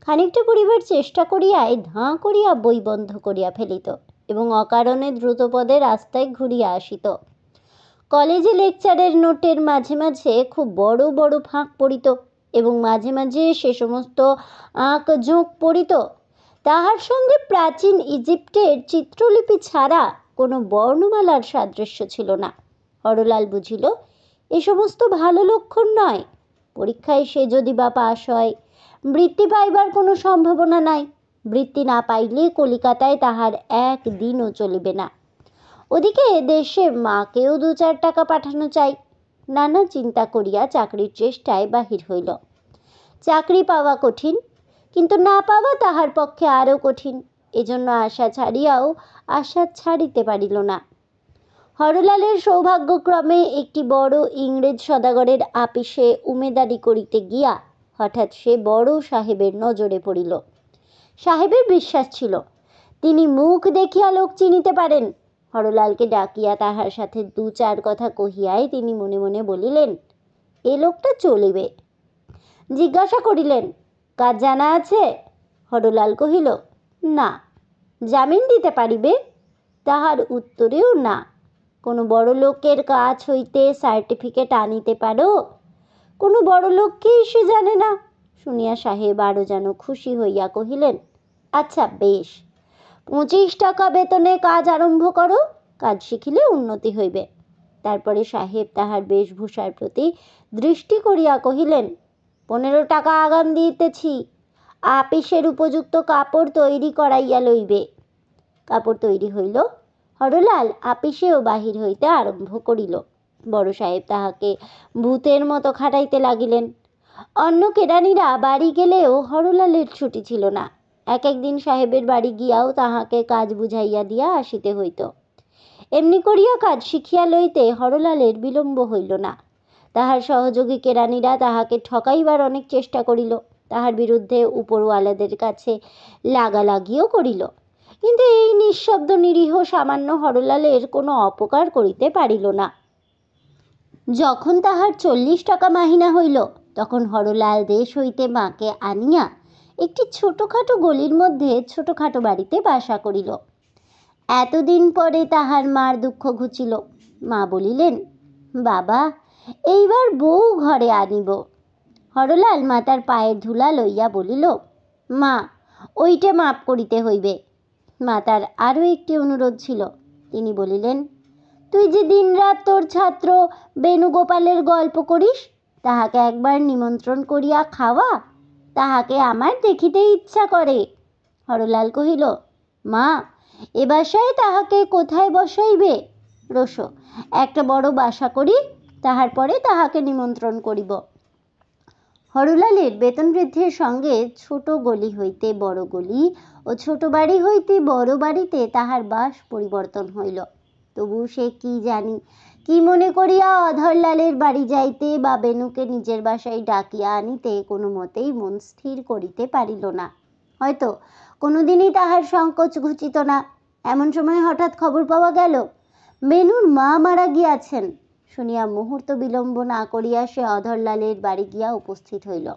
S1: খানিকটা পড়িবার চেষ্টা করিয়াই ধাঁ করিয়া বই বন্ধ করিয়া ফেলিত এবং অকারণে দ্রুতপদে রাস্তায় ঘুরিয়া আসিত। কলেজে লেকচারের নোটের মাঝে মাঝে খুব বড় বড় ফাঁক পড়িত এবং মাঝে মাঝে সে সমস্ত আঁক ঝোঁক পড়িত। তাহার সঙ্গে প্রাচীন ইজিপ্টের চিত্রলিপি ছাড়া কোনো বর্ণমালার সাদৃশ্য ছিল না। হরলাল বুঝিল এ সমস্ত ভালো লক্ষণ নয়। পরীক্ষায় সে যদি বা পাশ হয়, বৃত্তি পাইবার কোনো সম্ভাবনা নাই। বৃত্তি না পাইলে কলিকাতায় তাহার একদিনও চলিবে না। ওদিকে দেশে মাকেও 2-4 টাকা পাঠানো চাই। নানা চিন্তা করিয়া চাকরির চেষ্টায় বাহির হইল। চাকরি পাওয়া কঠিন, কিন্তু না পাওয়া তাহার পক্ষে আরও কঠিন। এজন্য আশা ছাড়িয়াও আশা ছাড়িতে পারিল না। হরলালের সৌভাগ্যক্রমে একটি বড় ইংরেজ সদাগরের আপিসে উমেদারি করিতে গিয়া হঠাৎ সে বড় সাহেবের নজরে পড়িল। সাহেবের বিশ্বাস ছিল তিনি মুখ দেখিয়া লোক চিনিতে পারেন। হরলালকে ডাকিয়া তাহার সাথে 2-4 কথা কহিয়াই তিনি মনে মনে বলিলেন, এ লোকটা চলিবে। জিজ্ঞাসা করিলেন, কাজ জানা আছে? হরলাল কহিল, না। জামিন দিতে পারিবে? তাহার উত্তরেও না। কোনো বড় লোকের কাছ হইতে সার্টিফিকেট আনিতে পারো? কোনো বড় লোককেই সে জানে না। শুনিয়া সাহেব আরও যেন খুশি হইয়া কহিলেন, আচ্ছা বেশ, 25 টাকা বেতনে কাজ আরম্ভ করো, কাজ শিখিলে উন্নতি হইবে। তারপরে সাহেব তাহার বেশভূষার প্রতি দৃষ্টি করিয়া কহিলেন, 15 টাকা আগাম দিতেছি, আপিসের উপযুক্ত কাপড় তৈরি করাইয়া লইবে। কাপড় তৈরি হইল। হরলাল আপিসেও বাহির হইতে আরম্ভ করিল। বড় সাহেব তাহাকে ভূতের মতো খাটাইতে লাগিলেন। অন্য কেরানিরা বাড়ি গেলেও হরলালের ছুটি ছিল না। এক একদিন সাহেবের বাড়ি গিয়াও তাহাকে কাজ বুঝাইয়া দিয়া আসিতে হইত। এমনি করিয়া কাজ শিখিয়া লইতে হরলালের বিলম্ব হইল না। তাহার সহযোগী কেরানিরা তাহাকে ঠকাইবার অনেক চেষ্টা করিল, তাহার বিরুদ্ধে উপরওয়ালাদের কাছে লাগালাগিও করিল, কিন্তু এই নিঃশব্দ নিরীহ সামান্য হরলালের কোনো অপকার করিতে পারিল না। যখন তাহার 40 টাকা মাহিনা হইল, তখন হরলাল দেশ হইতে মাকে আনিয়া একটি ছোটখাটো গলির মধ্যে ছোটখাটো বাড়িতে বাসা করিল। এতদিন পরে তাহার মার দুঃখ ঘুচিল। মা বলিলেন, বাবা, এইবার বউ ঘরে আনিব। হরলাল মাতার পায়ের ধুলা লইয়া বলিল, মা, ওইটা মাপ করিতে হইবে। মাতার আরও একটি অনুরোধ ছিল। তিনি বলিলেন, তুই যে দিনরাত তোর ছাত্র বেণুগোপালের গল্প করিস, তাহাকে একবার নিমন্ত্রণ করিয়া খাওয়া, তাহাকে আমার দেখিতে ইচ্ছা করে। হরলাল কহিল, মা, এ বাসায় তাহাকে কোথায় বসাইবে? রোসো, একটা বড় বাসা করি, তাহার পরে তাহাকে নিমন্ত্রণ করিব। হরলালের বেতন বৃদ্ধির সঙ্গে ছোট গলি হইতে বড় গলি ও ছোট বাড়ি হইতে বড় বাড়িতে তাহার বাস পরিবর্তন হইল। তবু সে কি জানি কি মনে করিয়া অধরলালের বাড়ি যাইতে বা বেণুকে নিজের বাসায় ডাকিয়া আনিতে কোনো মতেই মন স্থির করিতে পারিল না। হয়তো কোনোদিনই তাহার সংকোচ ঘুচিত না। এমন সময় হঠাৎ খবর পাওয়া গেল, বেণুর মা মারা গিয়াছেন। শুনিয়া মুহূর্ত বিলম্ব না করিয়া সে অধরলালের বাড়ি গিয়া উপস্থিত হইল।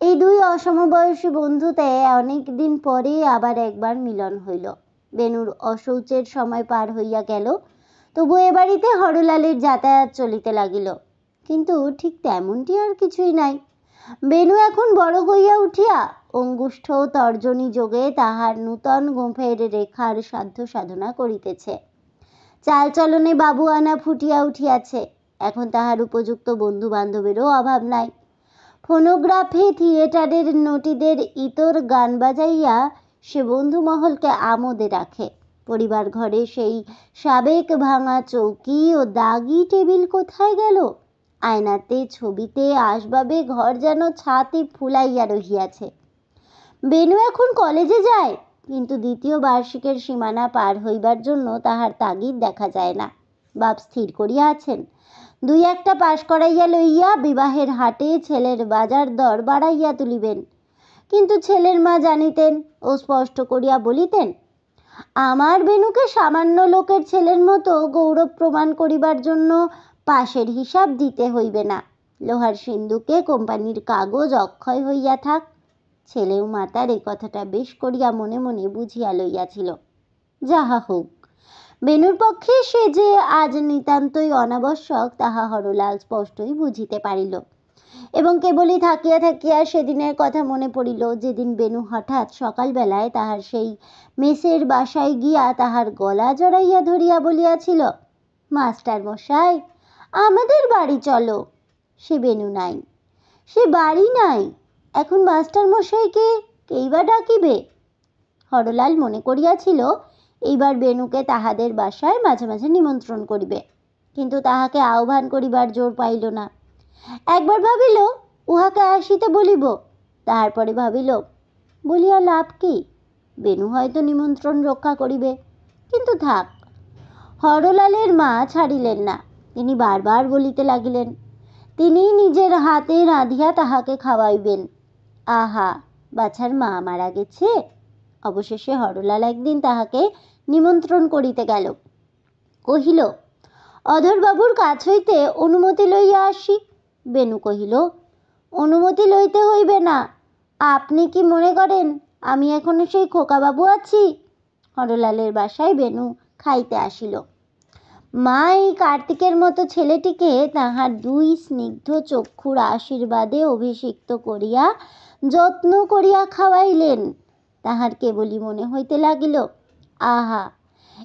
S1: এই দুই অসমবয়সী বন্ধুতে অনেক দিন পরে আবার একবার মিলন হইল। বেণুর অশৌচের সময় পার হইয়া গেল, তবু এ বাড়িতে হরলালের যাতায়াত চলিতে লাগিল। কিন্তু ঠিক তেমনটি আর কিছুই নাই। বেণু এখন বড় হইয়া উঠিয়া অঙ্গুষ্ঠ তর্জনী যোগে তাহার নূতন গোঁফের রেখার সাধ্য সাধনা করিতেছে। চালচলনে বাবু আনা ফুটিয়া উঠিয়াছে। এখন তাহার উপযুক্ত বন্ধু বান্ধবেরও অভাব নাই। ফোনোগ্রাফে থিয়েটারের নটিদের ইতর গান বাজাইয়া সে বন্ধু মহলকে আমোদে রাখে। পরিবার ঘরে সেই সাবেক ভাঙা চৌকি ও দাগি টেবিল কোথায় গেল? আয়নাতে, ছবিতে, আসবাবে ঘর যেন ছাতি ফুলাইয়া রহিয়াছে। বেণু এখন কলেজে যায়, কিন্তু দ্বিতীয় বার্ষিকের সীমানা পার হইবার জন্য তাহার তাগিদ দেখা যায় না। বাপ স্থির করিয়া আছেন, 2-1টা পাশ করাইয়া লইয়া বিবাহের হাটে ছেলের বাজার দর বাড়াইয়া তুলিবেন। কিন্তু ছেলের মা জানিতেন ও স্পষ্ট করিয়া বলিতেন, আমার বেণুকে সামান্য লোকের ছেলের মতো গৌরব প্রমাণ করিবার জন্য পাশের হিসাব দিতে হইবে না। লোহার সিন্ধুকে কোম্পানির কাগজ অক্ষয় হইয়া থাক। ছেলেও মাতার এই কথাটা বেশ করিয়া মনে মনে বুঝিয়া লইয়াছিল। যাহা হোক, বেণুর পক্ষে সে যে আজ নিতান্তই অনাবশ্যক তাহা হরলাল স্পষ্টই বুঝিতে পারিল, এবং কেবলই থাকিয়া থাকিয়া সেদিনের কথা মনে পড়িল, যেদিন বেণু হঠাৎ সকালবেলায় তাহার সেই মেসের বাসায় গিয়া তাহার গলা জড়াইয়া ধরিয়া বলিয়াছিল, মাস্টার মশাই, আমাদের বাড়ি চলো। সে বেণু নাই, সে বাড়ি নাই। এখন মাস্টার মশাইকে কেই বা ডাকিবে? হরলাল মনে করিয়াছিল এইবার বেণুকে তাহাদের বাসায় মাঝে মাঝে নিমন্ত্রণ করিবে, কিন্তু তাহাকে আহ্বান করিবার জোর পাইল না। একবার ভাবিল উহাকে আসিতে বলিব, তারপরে ভাবিল বলিয়া লাভ কি? বেণু হয়তো নিমন্ত্রণ রক্ষা করিবে। কিন্তু থাক। হরলালের মা ছাড়িলেন না। তিনি বারবার বলিতে লাগিলেন, তিনি নিজের হাতে রাঁধিয়া তাহাকে খাওয়াইবেন। আহা, বাছার মা মারা গেছে। অবশেষে হরলাল একদিন তাহাকে নিমন্ত্রণ করিতে গেল। কহিল, অধরবাবুর কাছ হইতে অনুমতি লইয়া আসি। বেণু কহিল, অনুমতি লইতে হইবে না। আপনি কি মনে করেন আমি এখনো সেই খোকাবাবু আছি? হরলালের বাসায় বেণু খাইতে আসিল। মা এই কার্তিকের মতো ছেলেটিকে তাহার 2 স্নিগ্ধ চক্ষুর আশীর্বাদে অভিষিক্ত করিয়া যত্ন করিয়া খাওয়াইলেন। তাহার কেবলই মনে হইতে লাগিল, আহা,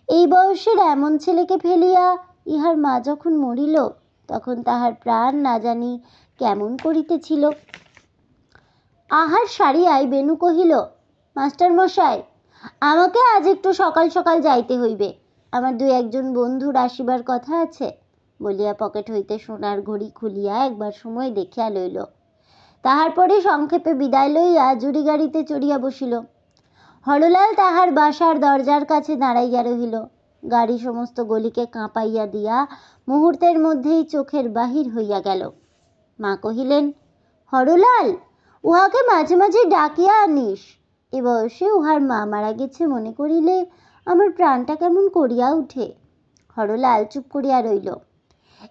S1: এই বয়সের এমন ছেলেকে ফেলিয়া ইহার মা যখন মরিল, তখন তাহার প্রাণ না জানি কেমন করিতেছিল। আহার সারিয়াই বেণু কহিল, মাস্টার মশাই, আমাকে আজ একটু সকাল সকাল যাইতে হইবে। আমার 2-1 বন্ধুর আসিবার কথা আছে। বলিয়া পকেট হইতে সোনার ঘড়ি খুলিয়া একবার সময় দেখিয়া লইল। তাহার পরে সংক্ষেপে বিদায় লইয়া জুড়ি গাড়িতে চড়িয়া বসিল। হরলাল তাহার বাসার দরজার কাছে দাঁড়াইয়া রহিল। গাড়ি সমস্ত গলিকে কাঁপাইয়া দিয়া মুহূর্তের মধ্যেই চোখের বাহির হইয়া গেল। মা কহিলেন, হরলাল, উহাকে মাঝে মাঝে ডাকিয়া আনিস। এ বয়সে উহার মা মারা গেছে মনে করিলে আমার প্রাণটা কেমন করিয়া উঠে। হরলাল চুপ করিয়া রইল।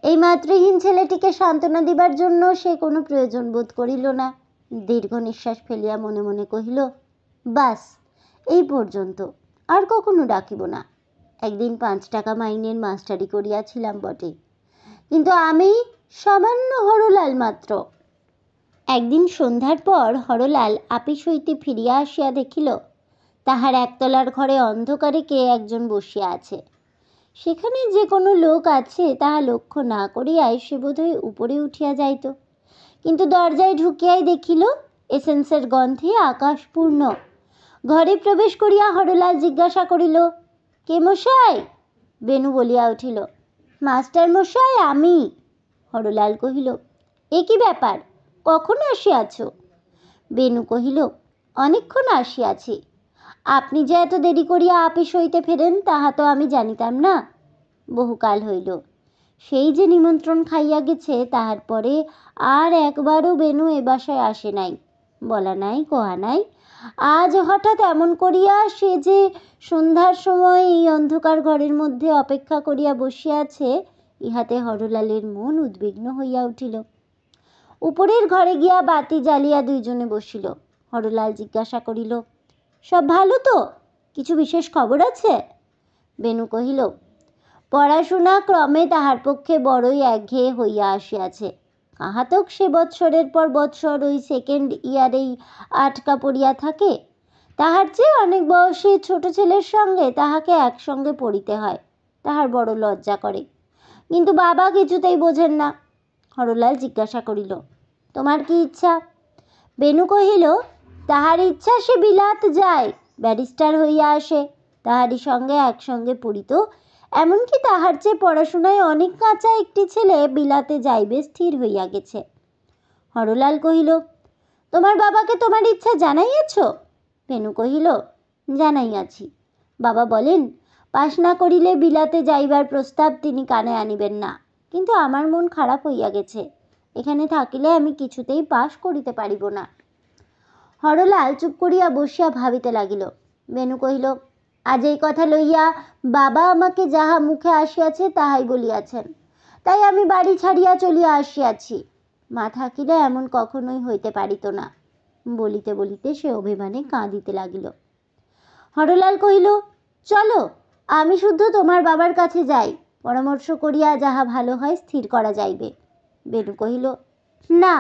S1: এই মাতৃহীন ছেলেটিকে সান্ত্বনা দিবার জন্য সে কোনো প্রয়োজন বোধ করিল না। দীর্ঘ নিঃশ্বাস ফেলিয়া মনে মনে কহিল, বাস, এই পর্যন্ত, আর কখনো ডাকিব না। একদিন 5 টাকা মাইনের মাস্টারি করিয়াছিলাম বটে, কিন্তু আমি সামান্য হরলাল মাত্র। একদিন সন্ধ্যার পর হরলাল আপিস হইতে ফিরিয়া আসিয়া দেখিল তাহার একতলার ঘরে অন্ধকারে কে একজন বসিয়া আছে। সেখানে যে কোনো লোক আছে তাহা লক্ষ্য না করিয়াই সে বোধহয় উপরে উঠিয়া যাইত, কিন্তু দরজায় ঢুকিয়াই দেখিল এসেন্সের গন্ধে আকাশ পূর্ণ। ঘরে প্রবেশ করিয়া হরলাল জিজ্ঞাসা করিল, কে মশাই? বেনু বলিয়া উঠিল, মাস্টার মশাই, আমি। হরলাল কহিল, এ কি ব্যাপার, কখন আসিয়াছ? বেনু কহিল, অনেকক্ষণ আসিয়াছি। আপনি যে এত দেরি করিয়া আপিস হইতে ফেরেন তাহা তো আমি জানিতাম না। বহুকাল হইল, সেই যে নিমন্ত্রণ খাইয়া গেছে তাহার পরে আর একবারও বেনু এ বাসায় আসে নাই, বলা নাই কহা নাই। আজ হঠাৎ এমন করিয়া সে যে সন্ধ্যার সময় এই অন্ধকার ঘরের মধ্যে অপেক্ষা করিয়া বসিয়া আছে, ইহাতে হরলালের মন উদ্বিগ্ন হইয়া উঠিল। উপরের ঘরে গিয়া বাতি জ্বালিয়া দুইজনে বসিল। হরলাল জিজ্ঞাসা করিল, সব ভালো তো? কিছু বিশেষ খবর আছে? বেনু কহিল, পড়াশোনা ক্রমে তাহার পক্ষে বড়ই একঘেয়ে হইয়া আসিয়াছে। কাহাতক সে বৎসরের পর বৎসর ওই সেকেন্ড ইয়ারেই আটকা পড়িয়া থাকে। তাহার চেয়ে অনেক বয়সী ছোট ছেলের সঙ্গে তাহাকে একসঙ্গে পড়িতে হয়, তাহার বড় লজ্জা করে। কিন্তু বাবা কিছুতেই বোঝেন না। হরলাল জিজ্ঞাসা করিল, তোমার কি ইচ্ছা? বেনু কহিল, তাহার ইচ্ছা সে বিলাত যায়, ব্যারিস্টার হইয়া আসে, তাহারই সঙ্গে একসঙ্গে পড়িত। এমনকি তাহার চেয়ে পড়াশোনায় অনেক কাঁচা একটি ছেলে বিলাতে যাইবে স্থির হইয়া গেছে। হরলাল কহিল, তোমার বাবাকে তোমার ইচ্ছা জানাইয়াছ? বেনু কহিল, জানাইয়াছি। বাবা বলেন, পাশ না করিলে বিলাতে যাইবার প্রস্তাব তিনি কানে আনিবেন না। কিন্তু আমার মন খারাপ হইয়া গেছে, এখানে থাকিলে আমি কিছুতেই পাশ করিতে পারিব না। হরলাল চুপ করিয়া বসিয়া ভাবিতে লাগিল। বেনু কহিল, আজ এই কথা লইয়া বাবা আমাকে যাহা মুখে আসিয়াছে তাহাই বলিয়াছেন, তাই আমি বাড়ি ছাড়িয়া চলিয়া আসিয়াছি। মা থাকিলে এমন কখনোই হইতে পারিত না। বলিতে বলিতে সে অভিমানে কাঁদিতে লাগিল। হরলাল কহিল, চলো, আমি শুদ্ধ তোমার বাবার কাছে যাই, পরামর্শ করিয়া যাহা ভালো হয় স্থির করা যাইবে। বেনু কহিল, না,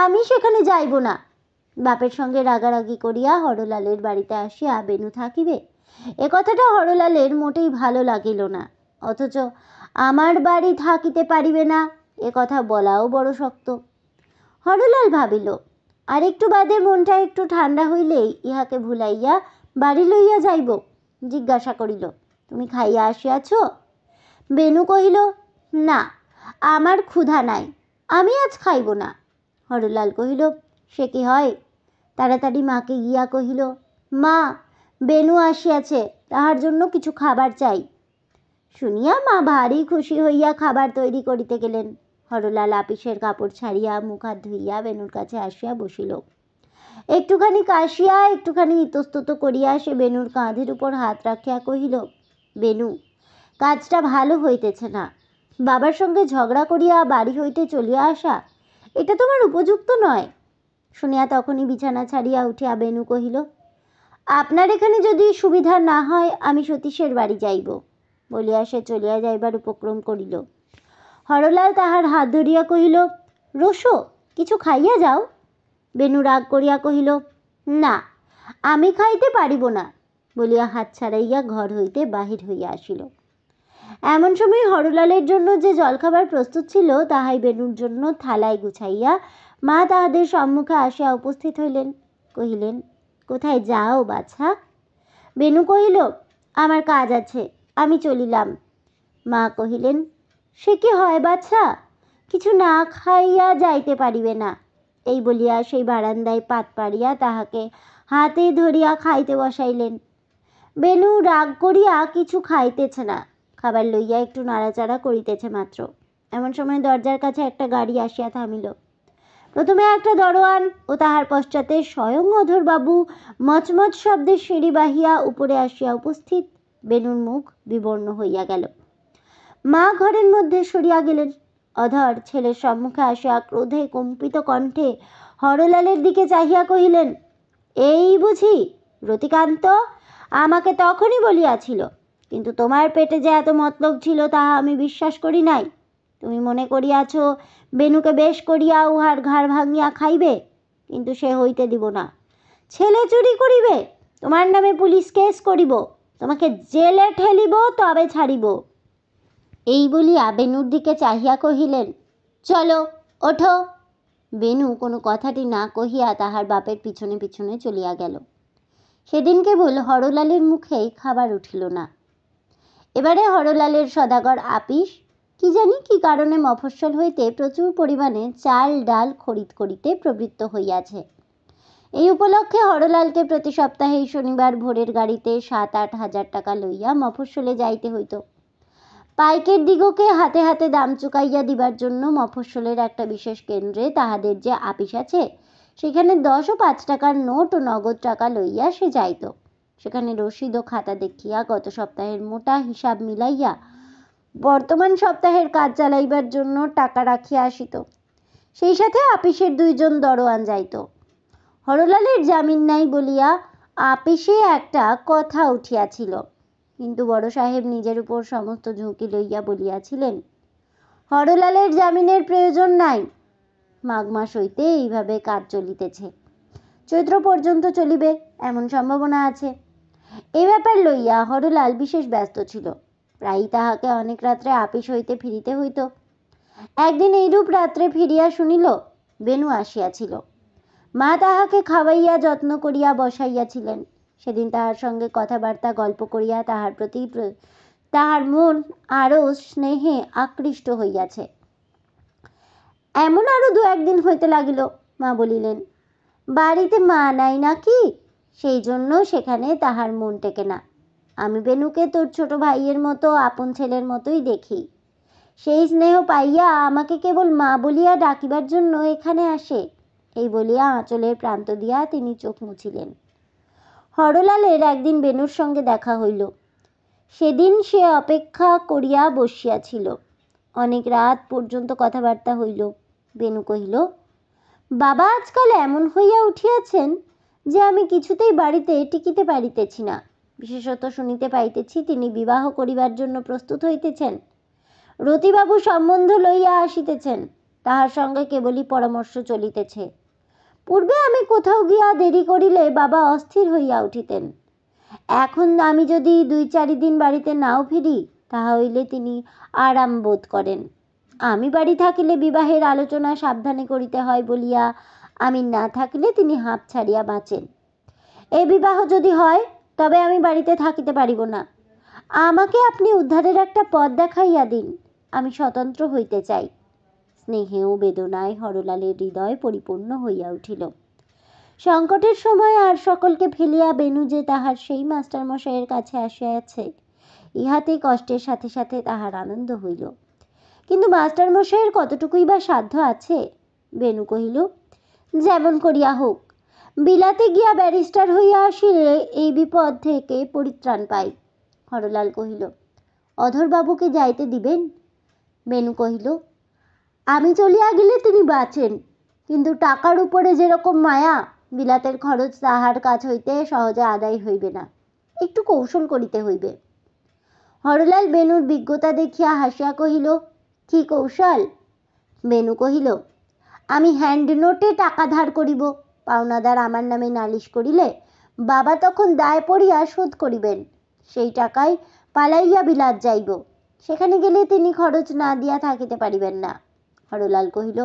S1: আমি সেখানে যাইব না। বাপের সঙ্গে রাগারাগি করিয়া হরলালের বাড়িতে আসিয়া বেনু থাকিবে, এ কথাটা হরলালের মোটেই ভালো লাগিল না। অথচ আমার বাড়ি থাকিতে পারিবে না, এ কথা বলাও বড় শক্ত। হরলাল ভাবিল, আর একটু বাদে মনটা একটু ঠান্ডা হইলেই ইহাকে ভুলাইয়া বাড়ি লইয়া যাইব। জিজ্ঞাসা করিল, তুমি খাইয়া আসিয়াছ? বেনু কহিল, না, আমার ক্ষুধা নাই, আমি আজ খাইব না। হরলাল কহিল, সে কি হয়? তাড়াতাড়ি মাকে গিয়া কহিল, মা, বেনু আসিয়াছে, তাহার জন্য কিছু খাবার চাই। শুনিয়া মা ভারী খুশি হইয়া খাবার তৈরি করিতে গেলেন। হরলাল আপিসের কাপড় ছাড়িয়া মুখ হাত ধুইয়া বেনুর কাছে আসিয়া বসিল। একটুখানি কাশিয়া একটুখানি ইতস্তত করিয়া সে বেনুর কাঁধের উপর হাত রাখিয়া কহিল, বেনু, কাজটা ভালো হইতেছে না। বাবার সঙ্গে ঝগড়া করিয়া বাড়ি হইতে চলিয়া আসা, এটা তোমার উপযুক্ত নয়। শুনিয়া তখনই বিছানা ছাড়িয়া উঠিয়া বেনু কহিল, আপনার এখানে যদি সুবিধা না হয় আমি সতীশের বাড়ি যাইব। বলিয়া সে চলিয়া যাইবার উপক্রম করিল। হরলাল তাহার হাত ধরিয়া কহিল, রোসো, কিছু খাইয়া যাও। বেনু রাগ করিয়া কহিল, না, আমি খাইতে পারিব না, বলিয়া হাত ছাড়াইয়া ঘর হইতে বাহির হইয়া আসিল। এমন সময় হরলালের জন্য যে জলখাবার প্রস্তুত ছিল তাহাই বেনুর জন্য থালায় গুছাইয়া মা তাহাদের সম্মুখে আসিয়া উপস্থিত হইলেন। কহিলেন, কোথায় যাও বাছা? বেনু কহিল, আমার কাজ আছে, আমি চলিলাম। মা কহিলেন, সে কি হয় বাছা, কিছু না খাইয়া যাইতে পারিবে না। এই বলিয়া সেই বারান্দায় পাত পাড়িয়া তাহাকে হাতে ধরিয়া খাইতে বসাইলেন। বেনু রাগ করিয়া কিছু খাইতেছে না, খাবার লইয়া একটু নাড়াচাড়া করিতেছে মাত্র। এমন সময় দরজার কাছে একটা গাড়ি আসিয়া থামিল। প্রথমে একটা দরোয়ান ও তাহার পশ্চাতে স্বয়ং অধরবাবু মচমচ শব্দে সিঁড়ি বাহিয়া উপরে আসিয়া উপস্থিত। বেনুর মুখ বিবর্ণ হইয়া গেল। মা ঘরের মধ্যে সরিয়া গেলেন। অধর ছেলের সম্মুখে আসিয়া ক্রোধে কম্পিত কণ্ঠে হরলালের দিকে চাহিয়া কহিলেন, এই বুঝি রতিকান্ত? আমাকে তখনই বলিয়াছিল, কিন্তু তোমার পেটে যে এত মতলব ছিল তাহা আমি বিশ্বাস করি নাই। তুমি মনে করিয়াছ বেনুকে বেশ করিয়া উহার ঘাড় ভাঙিয়া খাইবে, কিন্তু সে হইতে দিব না। ছেলে চুরি করিবে, তোমার নামে পুলিশ কেস করিব, তোমাকে জেলে ঠেলিব, তবে ছাড়িব। এই বলিয়া বেনুর দিকে চাহিয়া কহিলেন, চলো ওঠো। বেনু কোনো কথাটি না কহিয়া তাহার বাপের পিছনে পিছনে চলিয়া গেল। সেদিন কেবল হরলালের মুখেই খাবার উঠিল না। এবারে হরলালের সদাগর আপিস কি জানি কি কারণে মফস্বল হইতে প্রচুর পরিমাণে চাল ডাল খরিদ করিতে প্রবৃত্ত হইয়াছে। এই উপলক্ষে হরলালকে প্রতি সপ্তাহে শনিবার ভোরের গাড়িতে 7-8 হাজার টাকা লইয়া মফস্বলে যাইতে হইত। পাইকের দিগকে হাতে হাতে দাম চুকাইয়া দিবার জন্য মফস্বলের একটা বিশেষ কেন্দ্রে তাহাদের যে আপিস আছে, সেখানে 10 ও 5 টাকার নোট ও নগদ টাকা লইয়া সে যাইত। সেখানে রসিদ ও খাতা দেখিয়া গত সপ্তাহের মোটা হিসাব মিলাইয়া বর্তমান সপ্তাহের কাজ চালাইবার জন্য টাকা রাখিয়া আসিত। সেই সাথে আপিসের 2 জন দরোয়ান যাইত। হরলালের জামিন নাই বলিয়া আপিসে একটা কথা উঠিয়াছিল, কিন্তু বড় সাহেব নিজের উপর সমস্ত ঝুঁকি লইয়া বলিয়াছিলেন, হরলালের জামিনের প্রয়োজন নাই। মাঘ মাস হইতে এইভাবে কাজ চলিতেছে, চৈত্র পর্যন্ত চলিবে এমন সম্ভাবনা আছে। এই ব্যাপার লইয়া হরলাল বিশেষ ব্যস্ত ছিল। প্রায়ই তাহাকে অনেক রাত্রে আপিস হইতে ফিরিতে হইত। একদিন এইরূপ রাত্রে ফিরিয়া শুনিল বেনু আসিয়াছিল। মা তাহাকে খাওয়াইয়া যত্ন করিয়া বসাইয়াছিলেন। সেদিন তাহার সঙ্গে কথাবার্তা গল্প করিয়া তাহার প্রতি তাহার মন আরও স্নেহে আকৃষ্ট হইয়াছে। এমন আরও 2-1 দিন হইতে লাগিল। মা বলিলেন, বাড়িতে মা নাই নাকি, সেই জন্য সেখানে তাহার মন টেকে না। আমি বেনুকে তোর ছোট ভাইয়ের মতো আপন ছেলের মতোই দেখি। সেই স্নেহ পাইয়া আমাকে কেবল মা বলিয়া ডাকিবার জন্য এখানে আসে। এই বলিয়া আঁচলের প্রান্ত দিয়া তিনি চোখ মুছিলেন। হরলালের একদিন বেনুর সঙ্গে দেখা হইল। সেদিন সে অপেক্ষা করিয়া বসিয়াছিল। অনেক রাত পর্যন্ত কথাবার্তা হইল। বেনু কহিল, বাবা আজকাল এমন হইয়া উঠিয়াছেন যে আমি কিছুতেই বাড়িতে টিকিতে পারিতেছি না। বিশেষত শুনিতে পাইতেছি তিনি বিবাহ করিবার জন্য প্রস্তুত হইতেছেন। রতিবাবু সম্বন্ধ লইয়া আসিতেছেন, তাহার সঙ্গে কেবলই পরামর্শ চলিতেছে। পূর্বে আমি কোথাও গিয়া দেরি করিলে বাবা অস্থির হইয়া উঠিতেন। এখন আমি যদি 2-4 দিন বাড়িতে নাও ফিরি, তাহা হইলে তিনি আরাম বোধ করেন। আমি বাড়ি থাকিলে বিবাহের আলোচনা সাবধানে করিতে হয় বলিয়া আমি না থাকিলে তিনি হাঁপ ছাড়িয়া বাঁচেন। এই বিবাহ যদি হয় তবে আমি বাড়িতে থাকিতে পারিব না। আমাকে আপনি উদ্ধারের একটা পথ দেখাইয়া দিন, আমি স্বতন্ত্র হইতে চাই। স্নেহে ও বেদনায় হরলালের হৃদয় পরিপূর্ণ হইয়া উঠিল। সংকটের সময় আর সকলকে ফেলিয়া বেনু যে তাহার সেই মাস্টারমশাইয়ের কাছে আসিয়াছে, ইহাতেই কষ্টের সাথে সাথে তাহার আনন্দ হইল। কিন্তু মাস্টারমশাইয়ের কতটুকুই বা সাধ্য আছে? বেনু কহিল, যেমন করিয়া হোক বিলাতে গিয়া ব্যারিস্টার হইয়া আসিলে এই বিপদ থেকে পরিত্রাণ পাই। হরলাল কহিল, অধরবাবুকে যাইতে দিবেন? বেনু কহিল, আমি চলিয়া গেলে তিনি বাঁচেন, কিন্তু টাকার উপরে যেরকম মায়া, বিলাতের খরচ তাহার কাছ হইতে সহজে আদায় হইবে না, একটু কৌশল করিতে হইবে। হরলাল বেনুর বিজ্ঞতা দেখিয়া হাসিয়া কহিল, কি কৌশল? বেনু কহিল, আমি হ্যান্ড নোটে টাকা ধার করিব। পাওনাদার আমার নামে নালিশ করিলে বাবা তখন দায় পড়িয়া শোধ করিবেন। সেই টাকায় পালাইয়া বিলাত যাইব। সেখানে গেলে তিনি খরচ না দিয়া থাকিতে পারিবেন না। হরলাল কহিল,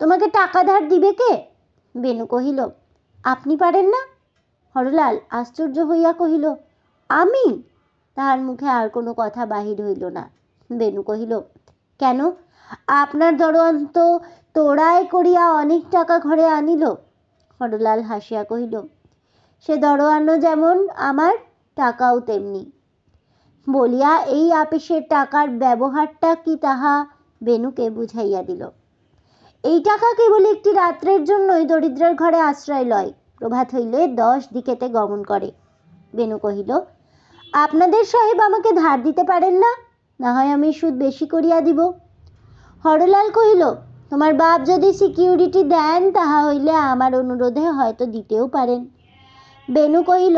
S1: তোমাকে টাকা ধার দিবে কে? বেনু কহিল, আপনি পারেন না? হরলাল আশ্চর্য হইয়া কহিল, আমি? তাহার মুখে আর কোনো কথা বাহির হইল না। বেনু কহিল, কেন, আপনার দরোয়ান তো তোড়াই করিয়া অনেক টাকা ঘরে আনিল। হরলাল হাসিয়া কহিল, সে দরোয়ানও যেমন আমার, টাকাও তেমনি। বলিয়া এই আপিসের টাকার ব্যবহারটা কি তাহা বেনুকে বুঝাইয়া দিল। এই টাকা কেবল একটি রাত্রের জন্যই দরিদ্রের ঘরে আশ্রয় লয়, প্রভাত হইলে 10 দিকেতে গমন করে। বেনু কহিল, আপনাদের সাহেব আমাকে ধার দিতে পারেন না? না হয় আমি সুদ বেশি করিয়া দিব। হরলাল কহিল, তোমার বাপ যদি সিকিউরিটি দেন তাহা হইলে আমার অনুরোধে হয়তো দিতেও পারেন। বেনু কহিল,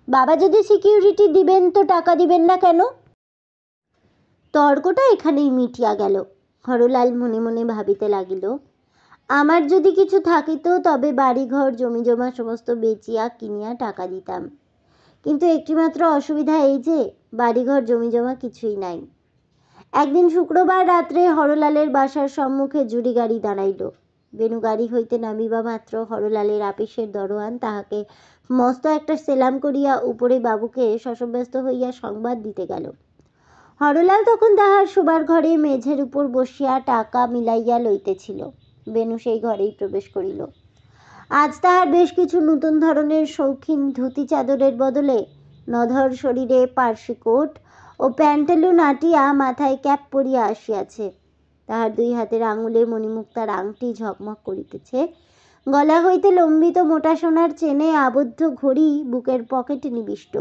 S1: বাবা যদি সিকিউরিটি দিবেন তো টাকা দিবেন না কেন? তর্কটা এখানেই মিটিয়া গেল। হরলাল মনে মনে ভাবিতে লাগিল, আমার যদি কিছু থাকিত তবে বাড়িঘর জমি জমা সমস্ত বেচিয়া কিনিয়া টাকা দিতাম, কিন্তু একটিমাত্র অসুবিধা এই যে বাড়িঘর জমি জমা কিছুই নাই। একদিন শুক্রবার রাত্রে হরলালের বাসার সম্মুখে জুড়ি গাড়ি দাঁড়াইল। বেনু গাড়ি হইতে নামিবা মাত্র হরলালের আপিসের দরোয়ান তাহাকে মস্ত একটা সেলাম করিয়া উপরে বাবুকে শশব্যস্ত হইয়া সংবাদ দিতে গেল। হরলাল তখন তাহার শোবার ঘরে মেঝের উপর বসিয়া টাকা মিলাইয়া লইতেছিল। বেনু সেই ঘরেই প্রবেশ করিল। আজ তাহার বেশ কিছু নতুন ধরনের শৌখিন ধুতি চাদরের বদলে নধর শরীরে পার্সি কোট ও প্যান্টালুন আটিয়া মাথায় ক্যাপ পরিয়া আসিয়াছে। তাহার 2 হাতের আঙুলে মণিমুক্তার আংটি ঝকমক করিতেছে। গলা হইতে লম্বিত মোটা সোনার চেনে আবদ্ধ ঘড়ি বুকের পকেটে নিবিষ্ট।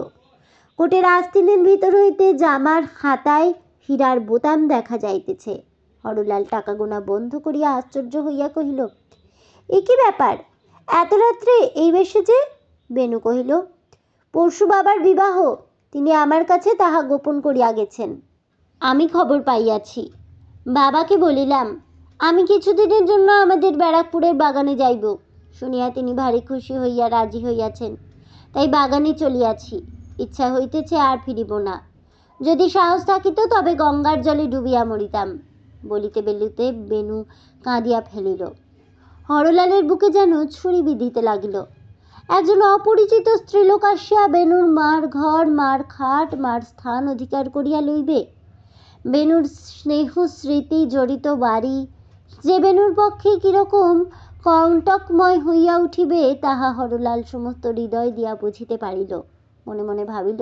S1: কোটের আস্তিনের ভিতর হইতে জামার হাতায় হীরার বোতাম দেখা যাইতেছে। হরলাল টাকা গোনা বন্ধ করিয়া আশ্চর্য হইয়া কহিল, এ কি ব্যাপার, এত রাত্রে এই বেশে যে? বেনু কহিল, পরশু বাবার বিবাহ, তিনি আমার কাছে তাহা গোপন করিয়া গেছেন। আমি খবর পাইয়াছি। বাবাকে বলিলাম আমি কিছুদিনের জন্য আমাদের ব্যারাকপুরের বাগানে যাইব। শুনিয়া তিনি ভারী খুশি হইয়া রাজি হইয়াছেন, তাই বাগানে চলিয়াছি। ইচ্ছা হইতেছে আর ফিরিব না। যদি সাহস থাকিত তবে গঙ্গার জলে ডুবিয়া মরিতাম। বলিতে বলিতে বেনু কাঁদিয়া ফেলিল। হরলালের বুকে যেন ছুরি বিঁধিতে লাগিল। একজন অপরিচিত স্ত্রীলোক আসিয়া বেনুর মার ঘর, মার খাট, মার স্থান অধিকার করিয়া লইবে। বেনুর স্নেহ স্মৃতি জড়িত বাড়ি যে বেনুর পক্ষে কিরকম কণ্টকময় হইয়া উঠিবে তাহা হরলাল সমস্ত হৃদয় দিয়া বুঝিতে পারিল। মনে মনে ভাবিল,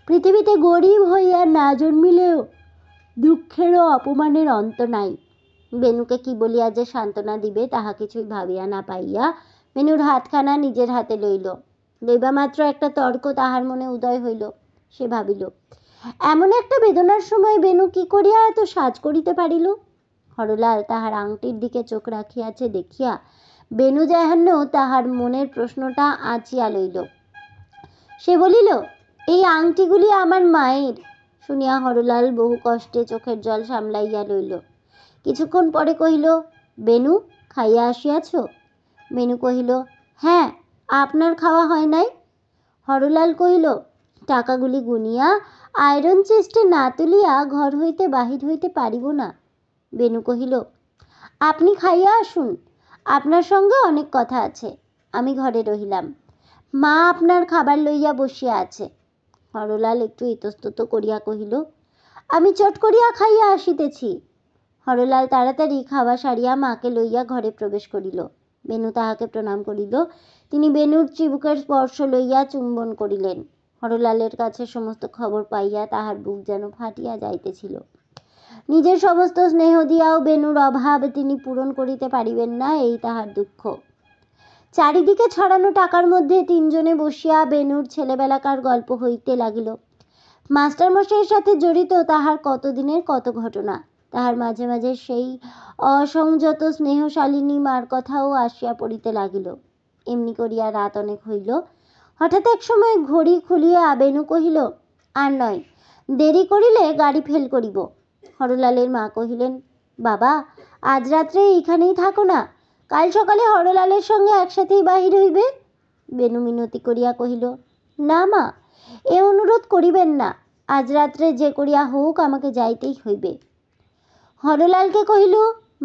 S1: পৃথিবীতে গরিব হইয়া না জন্মিলেও দুঃখের ও অপমানের অন্ত নাই। বেনুকে কি বলিয়া যে সান্ত্বনা দিবে তাহা কিছুই ভাবিয়া না পাইয়া বেনুর হাতখানা নিজের হাতে লইল। লইবা মাত্র একটা তর্ক তাহার মনে উদয় হইল। সে ভাবিল, এমন একটা বেদনার সময় বেনু কি করিয়া এত সাজ করিতে পারিল? হরলাল তাহার আংটির দিকে চোখ রাখিয়াছে দেখিয়া বেনু যেন তাহার মনের প্রশ্নটা আঁচিয়া লইল। সে বলিল, এই আংটিগুলি আমার মায়ের। শুনিয়া হরলাল বহু কষ্টে চোখের জল সামলাইয়া লইল। কিছুক্ষণ পরে কহিল, বেনু, খাইয়া আসিয়াছ? বেনু কহিল, হ্যাঁ, আপনার খাওয়া হয় নাই? হরলাল কহিল, টাকাগুলি গুনিয়া আয়রন চেস্টে না তুলিয়া ঘর হইতে বাহির হইতে পারিব না। বেনু কহিল, আপনি খাইয়া আসুন, আপনার সঙ্গে অনেক কথা আছে। আমি ঘরে রহিলাম, মা আপনার খাবার লইয়া বসিয়া আছে। হরলাল একটু ইতস্তত করিয়া কহিল, আমি চট করিয়া খাইয়া আসিতেছি। হরলাল তাড়াতাড়ি খাওয়া সারিয়া মাকে লইয়া ঘরে প্রবেশ করিল। বেনু তাহাকে প্রণাম করিল। তিনি বেনুর চিবুকের স্পর্শ লইয়া চুম্বন করিলেন। হরলালের কাছে সমস্ত খবর পাইয়া তাহার বুক যেন ফাটিয়া যাইতেছিল। নিজের সমস্ত স্নেহ দিয়াও বেনুর অভাব তিনি পূরণ করিতে পারিবেন না, এই তাহার দুঃখ। চারিদিকে ছড়ানো টাকার মধ্যে 3 জনে বসিয়া বেনুর ছেলেবেলাকার গল্প হইতে লাগিল। মাস্টারমশাইয়ের সাথে জড়িত তাহার কতদিনের কত ঘটনা। তাহার মাঝে মাঝে সেই অসংযত স্নেহশালিনী মার কথাও আসিয়া পড়িতে লাগিল। এমনি করিয়া রাত অনেক হইল। হঠাৎ এক সময় ঘড়ি খুলিয়া বেনু কহিল, আর নয়, দেরি করিলে গাড়ি ফেল করিব। হরলালের মা কহিলেন, বাবা, আজ রাত্রে এইখানেই থাকো না, কাল সকালে হরলালের সঙ্গে একসাথেই বাহির হইবে। বেনু মিনতি করিয়া কহিল, না মা, এ অনুরোধ করিবেন না, আজ রাত্রে যে করিয়া হোক আমাকে যাইতেই হইবে। হরলালকে কহিল,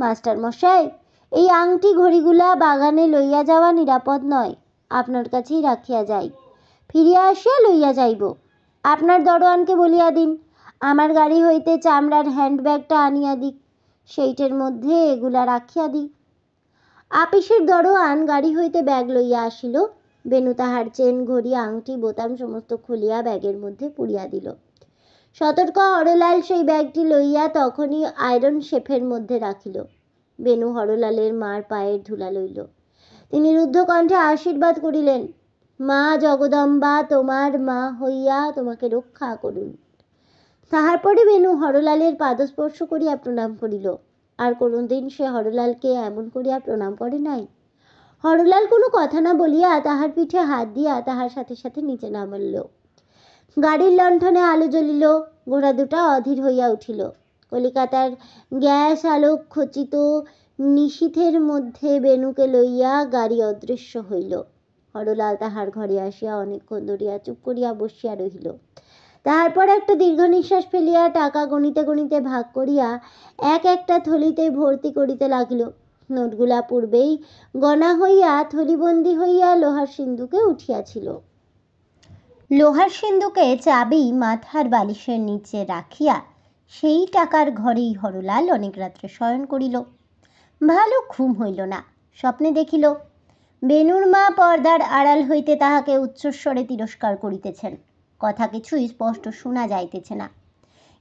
S1: মাস্টার মশাই, এই আংটি ঘড়িগুলা বাগানে লইয়া যাওয়া নিরাপদ নয়, আপনার কাছেই রাখিয়া যাই, ফিরিয়া আসিয়া লইয়া যাইব। আপনার দরোয়ানকে বলিয়া দিন আমার গাড়ি হইতে চামড়ার হ্যান্ডব্যাগটা আনিয়া দিক, সেইটের মধ্যে এগুলা রাখিয়া দিই। আপিসের দরোয়ান গাড়ি হইতে ব্যাগ লইয়া আসিল। বেনু তাহার চেন, ঘড়ি, আংটি, বোতাম সমস্ত খুলিয়া ব্যাগের মধ্যে পুরিয়া দিল। সতর্ক হরলাল সেই ব্যাগটি লইয়া তখনই আয়রন শেফের মধ্যে রাখিল। বেনু হরলালের মার পায়ের ধুলা লইল। তিনি রুদ্ধ কণ্ঠে আশীর্বাদ করিলেন, মা জগদম্বা তোমার মা হইয়া তোমাকে রক্ষা করুন। তাহার পরে বেনু হরলালের পাদস্পর্শ করিয়া প্রণাম করিল। আর কোনোদিন সে হরলালকে এমন করিয়া প্রণাম করে নাই। হরলাল কোনো কথা না বলিয়া তাহার পিঠে হাত দিয়া তাহার সাথে সাথে নিচে নামাইল। গাড়ির লণ্ঠনে আলো জ্বলিল। ঘোড়া দুটা অধীর হইয়া উঠিল। কলিকাতার গ্যাস আলোক খচিত নিশীথের মধ্যে বেনুকে লইয়া গাড়ি অদৃশ্য হইল। হরলাল তাহার ঘরে আসিয়া অনেকক্ষণ ধরিয়া চুপ করিয়া বসিয়া রহিল। তারপর একটা দীর্ঘ নিঃশ্বাস ফেলিয়া টাকা গণিতে গণিতে ভাগ করিয়া এক একটা থলিতে ভর্তি করিতে লাগিল। নোটগুলা পূর্বেই গণা হইয়া থলিবন্দি হইয়া লোহার সিন্ধুকে উঠিয়াছিল। লোহার সিন্ধুকে চাবি মাথার বালিশের নিচে রাখিয়া সেই টাকার ঘরেই হরলাল অনেক রাত্রে শয়ন করিল। ভালো ঘুম হইল না। স্বপ্নে দেখিল বেনুর মা পর্দার আড়াল হইতে তাহাকে উচ্চস্বরে তিরস্কার করিতেছেন। কথা কিছুই স্পষ্ট শোনা যাইতেছে না।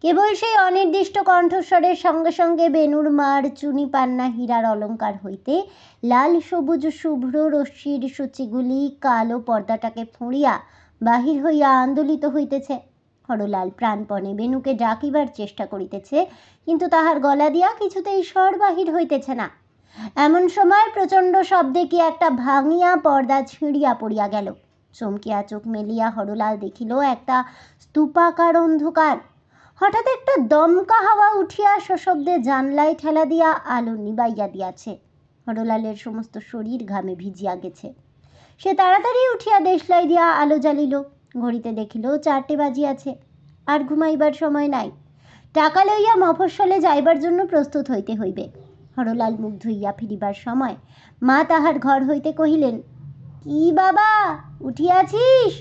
S1: কেবল সেই অনির্দিষ্ট কণ্ঠস্বরের সঙ্গে সঙ্গে বেনুর মার চুনি পান্না হীরার অলঙ্কার হইতে লাল সবুজ শুভ্র রশ্মির সূচিগুলি কালো পর্দাটাকে ফুঁড়িয়া বাহির হইয়া আন্দোলিত হইতেছে। হরলাল প্রাণপণে বেনুকে ডাকিবার চেষ্টা করিতেছে, কিন্তু তাহার গলা দিয়া কিছুতেই স্বর বাহির হইতেছে না। এমন সময় প্রচণ্ড শব্দে কি একটা ভাঙিয়া পর্দা ছিঁড়িয়া পড়িয়া গেল। চমকিয়া চোখ মেলিয়া হরলাল দেখিল একটা স্তূপাকার অন্ধকার। হঠাৎ একটা দমকা হাওয়া উঠিয়া সশব্দে জানলায় ঠেলা দিয়া আলো নিবাইয়া দিয়াছে। হরলালের সমস্ত শরীর ঘামে ভিজিয়া গেছে। সে তাড়াতাড়ি উঠিয়া দেশলাই দিয়া আলো জ্বালিল। ঘড়িতে দেখিল 4টে বাজিয়াছে। আর ঘুমাইবার সময় নাই। টাকা লইয়া মফস্বলে যাইবার জন্য প্রস্তুত হইতে হইবে। হরলাল মুখ ধুইয়া ফিরিবার সময় মা তাহার ঘর হইতে কহিলেন, কি বাবা, উঠিয়াছিস?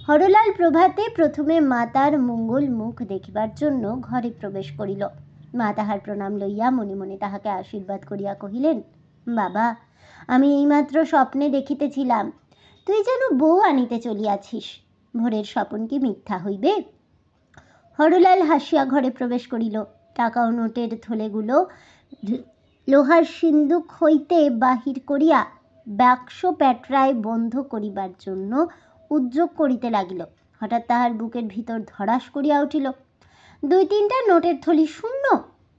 S1: হরলাল প্রভাতে প্রথমে মাতার মঙ্গল মুখ দেখিবার জন্য ঘরে প্রবেশ করিল। মা তাহার প্রণাম লইয়া মনে মনে তাহাকে আশীর্বাদ করিয়া কহিলেন, বাবা, আমি এইমাত্র স্বপ্নে দেখিতেছিলাম তুই যেন বউ আনিতে চলিয়াছিস। ভোরের স্বপন কি মিথ্যা হইবে? হরলাল হাসিয়া ঘরে প্রবেশ করিল। টাকা ও নোটের থলেগুলো লোহার সিন্দুক হইতে বাহির করিয়া বাক্স প্যাটরায় বন্ধ করিবার জন্য উদ্যোগ করিতে লাগিল। হঠাৎ তাহার বুকের ভিতর ধড়াস করিয়া উঠিল। 2-3টা নোটের থলি শূন্য।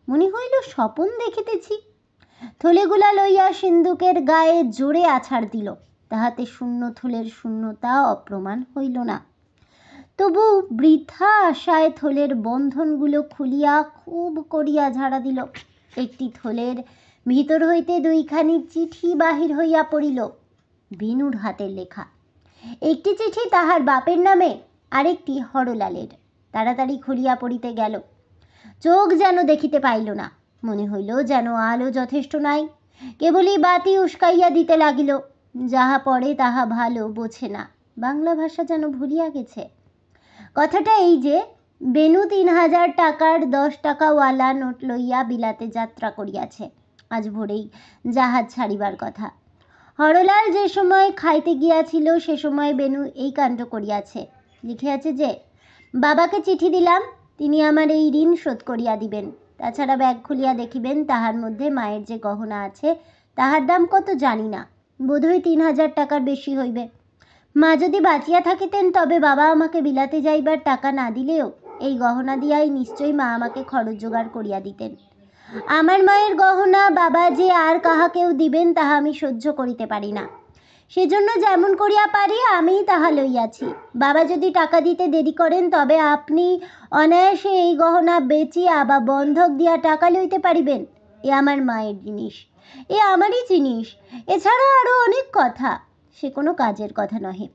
S1: মনে হইল স্বপন দেখিতেছি। থলেগুলা লইয়া সিন্দুকের গায়ে জোরে আছাড় দিল। তাহাতে শূন্য থলের শূন্যতা অপ্রমাণ হইল না। তবু বৃথা আশায় থলের বন্ধনগুলো খুলিয়া খুব করিয়া ঝাড়া দিল। একটি থলের ভিতর হইতে 2খানি চিঠি বাহির হইয়া পড়িল, বেনুর হাতের লেখা। একটি চিঠি তাহার বাপের নামে, আরেকটি হরলালের। তাড়াতাড়ি খুলিয়া পড়িতে গেল। চোখ যেন দেখিতে পাইল না। মনে হইল যেন আলো যথেষ্ট নাই। কেবলই বাতি উস্কাইয়া দিতে লাগিল। যাহা পড়ে তাহা ভালো বোঝে না। বাংলা ভাষা যেন ভুলিয়া গেছে। কথাটা এই যে, বেনু 3000 টাকার 10 টাকাওয়ালা নোট লইয়া বিলাতে যাত্রা করিয়াছে। আজ ভোরেই জাহাজ ছাড়িবার কথা। হরলাল যে সময় খাইতে গিয়াছিল সে সময় বেনু এই কাণ্ড করিয়াছে। লিখিয়াছে যে, বাবাকে চিঠি দিলাম, তিনি আমার এই ঋণ শোধ করিয়া দিবেন। তাছাড়া ব্যাগ খুলিয়া দেখিবেন তাহার মধ্যে মায়ের যে গহনা আছে তাহার দাম কত জানি না, বোধহয় 3000 টাকার বেশি হইবে। মা যদি বাঁচিয়া থাকিতেন তবে বাবা আমাকে বিলাতে যাইবার টাকা না দিলেও এই গহনা দিয়াই নিশ্চয়ই মা আমাকে খরচ জোগাড় করিয়া দিতেন। আমার মায়ের গহনা বাবা যে আর কাহাকেও দিবেন তাহা আমি সহ্য করিতে পারি না। সেজন্য যেমন করিয়া পারি আমি তাহা লইয়াছি। বাবা যদি টাকা দিতে দেরি করেন তবে আপনি অনায়াসে এই গহনা বেচিয়া বা বন্ধক দিয়া টাকা লইতে পারিবেন। এ আমার মায়ের জিনিস, এ আমারই জিনিস। এছাড়া আরও অনেক কথা, সে কোনো কাজের কথা নহে।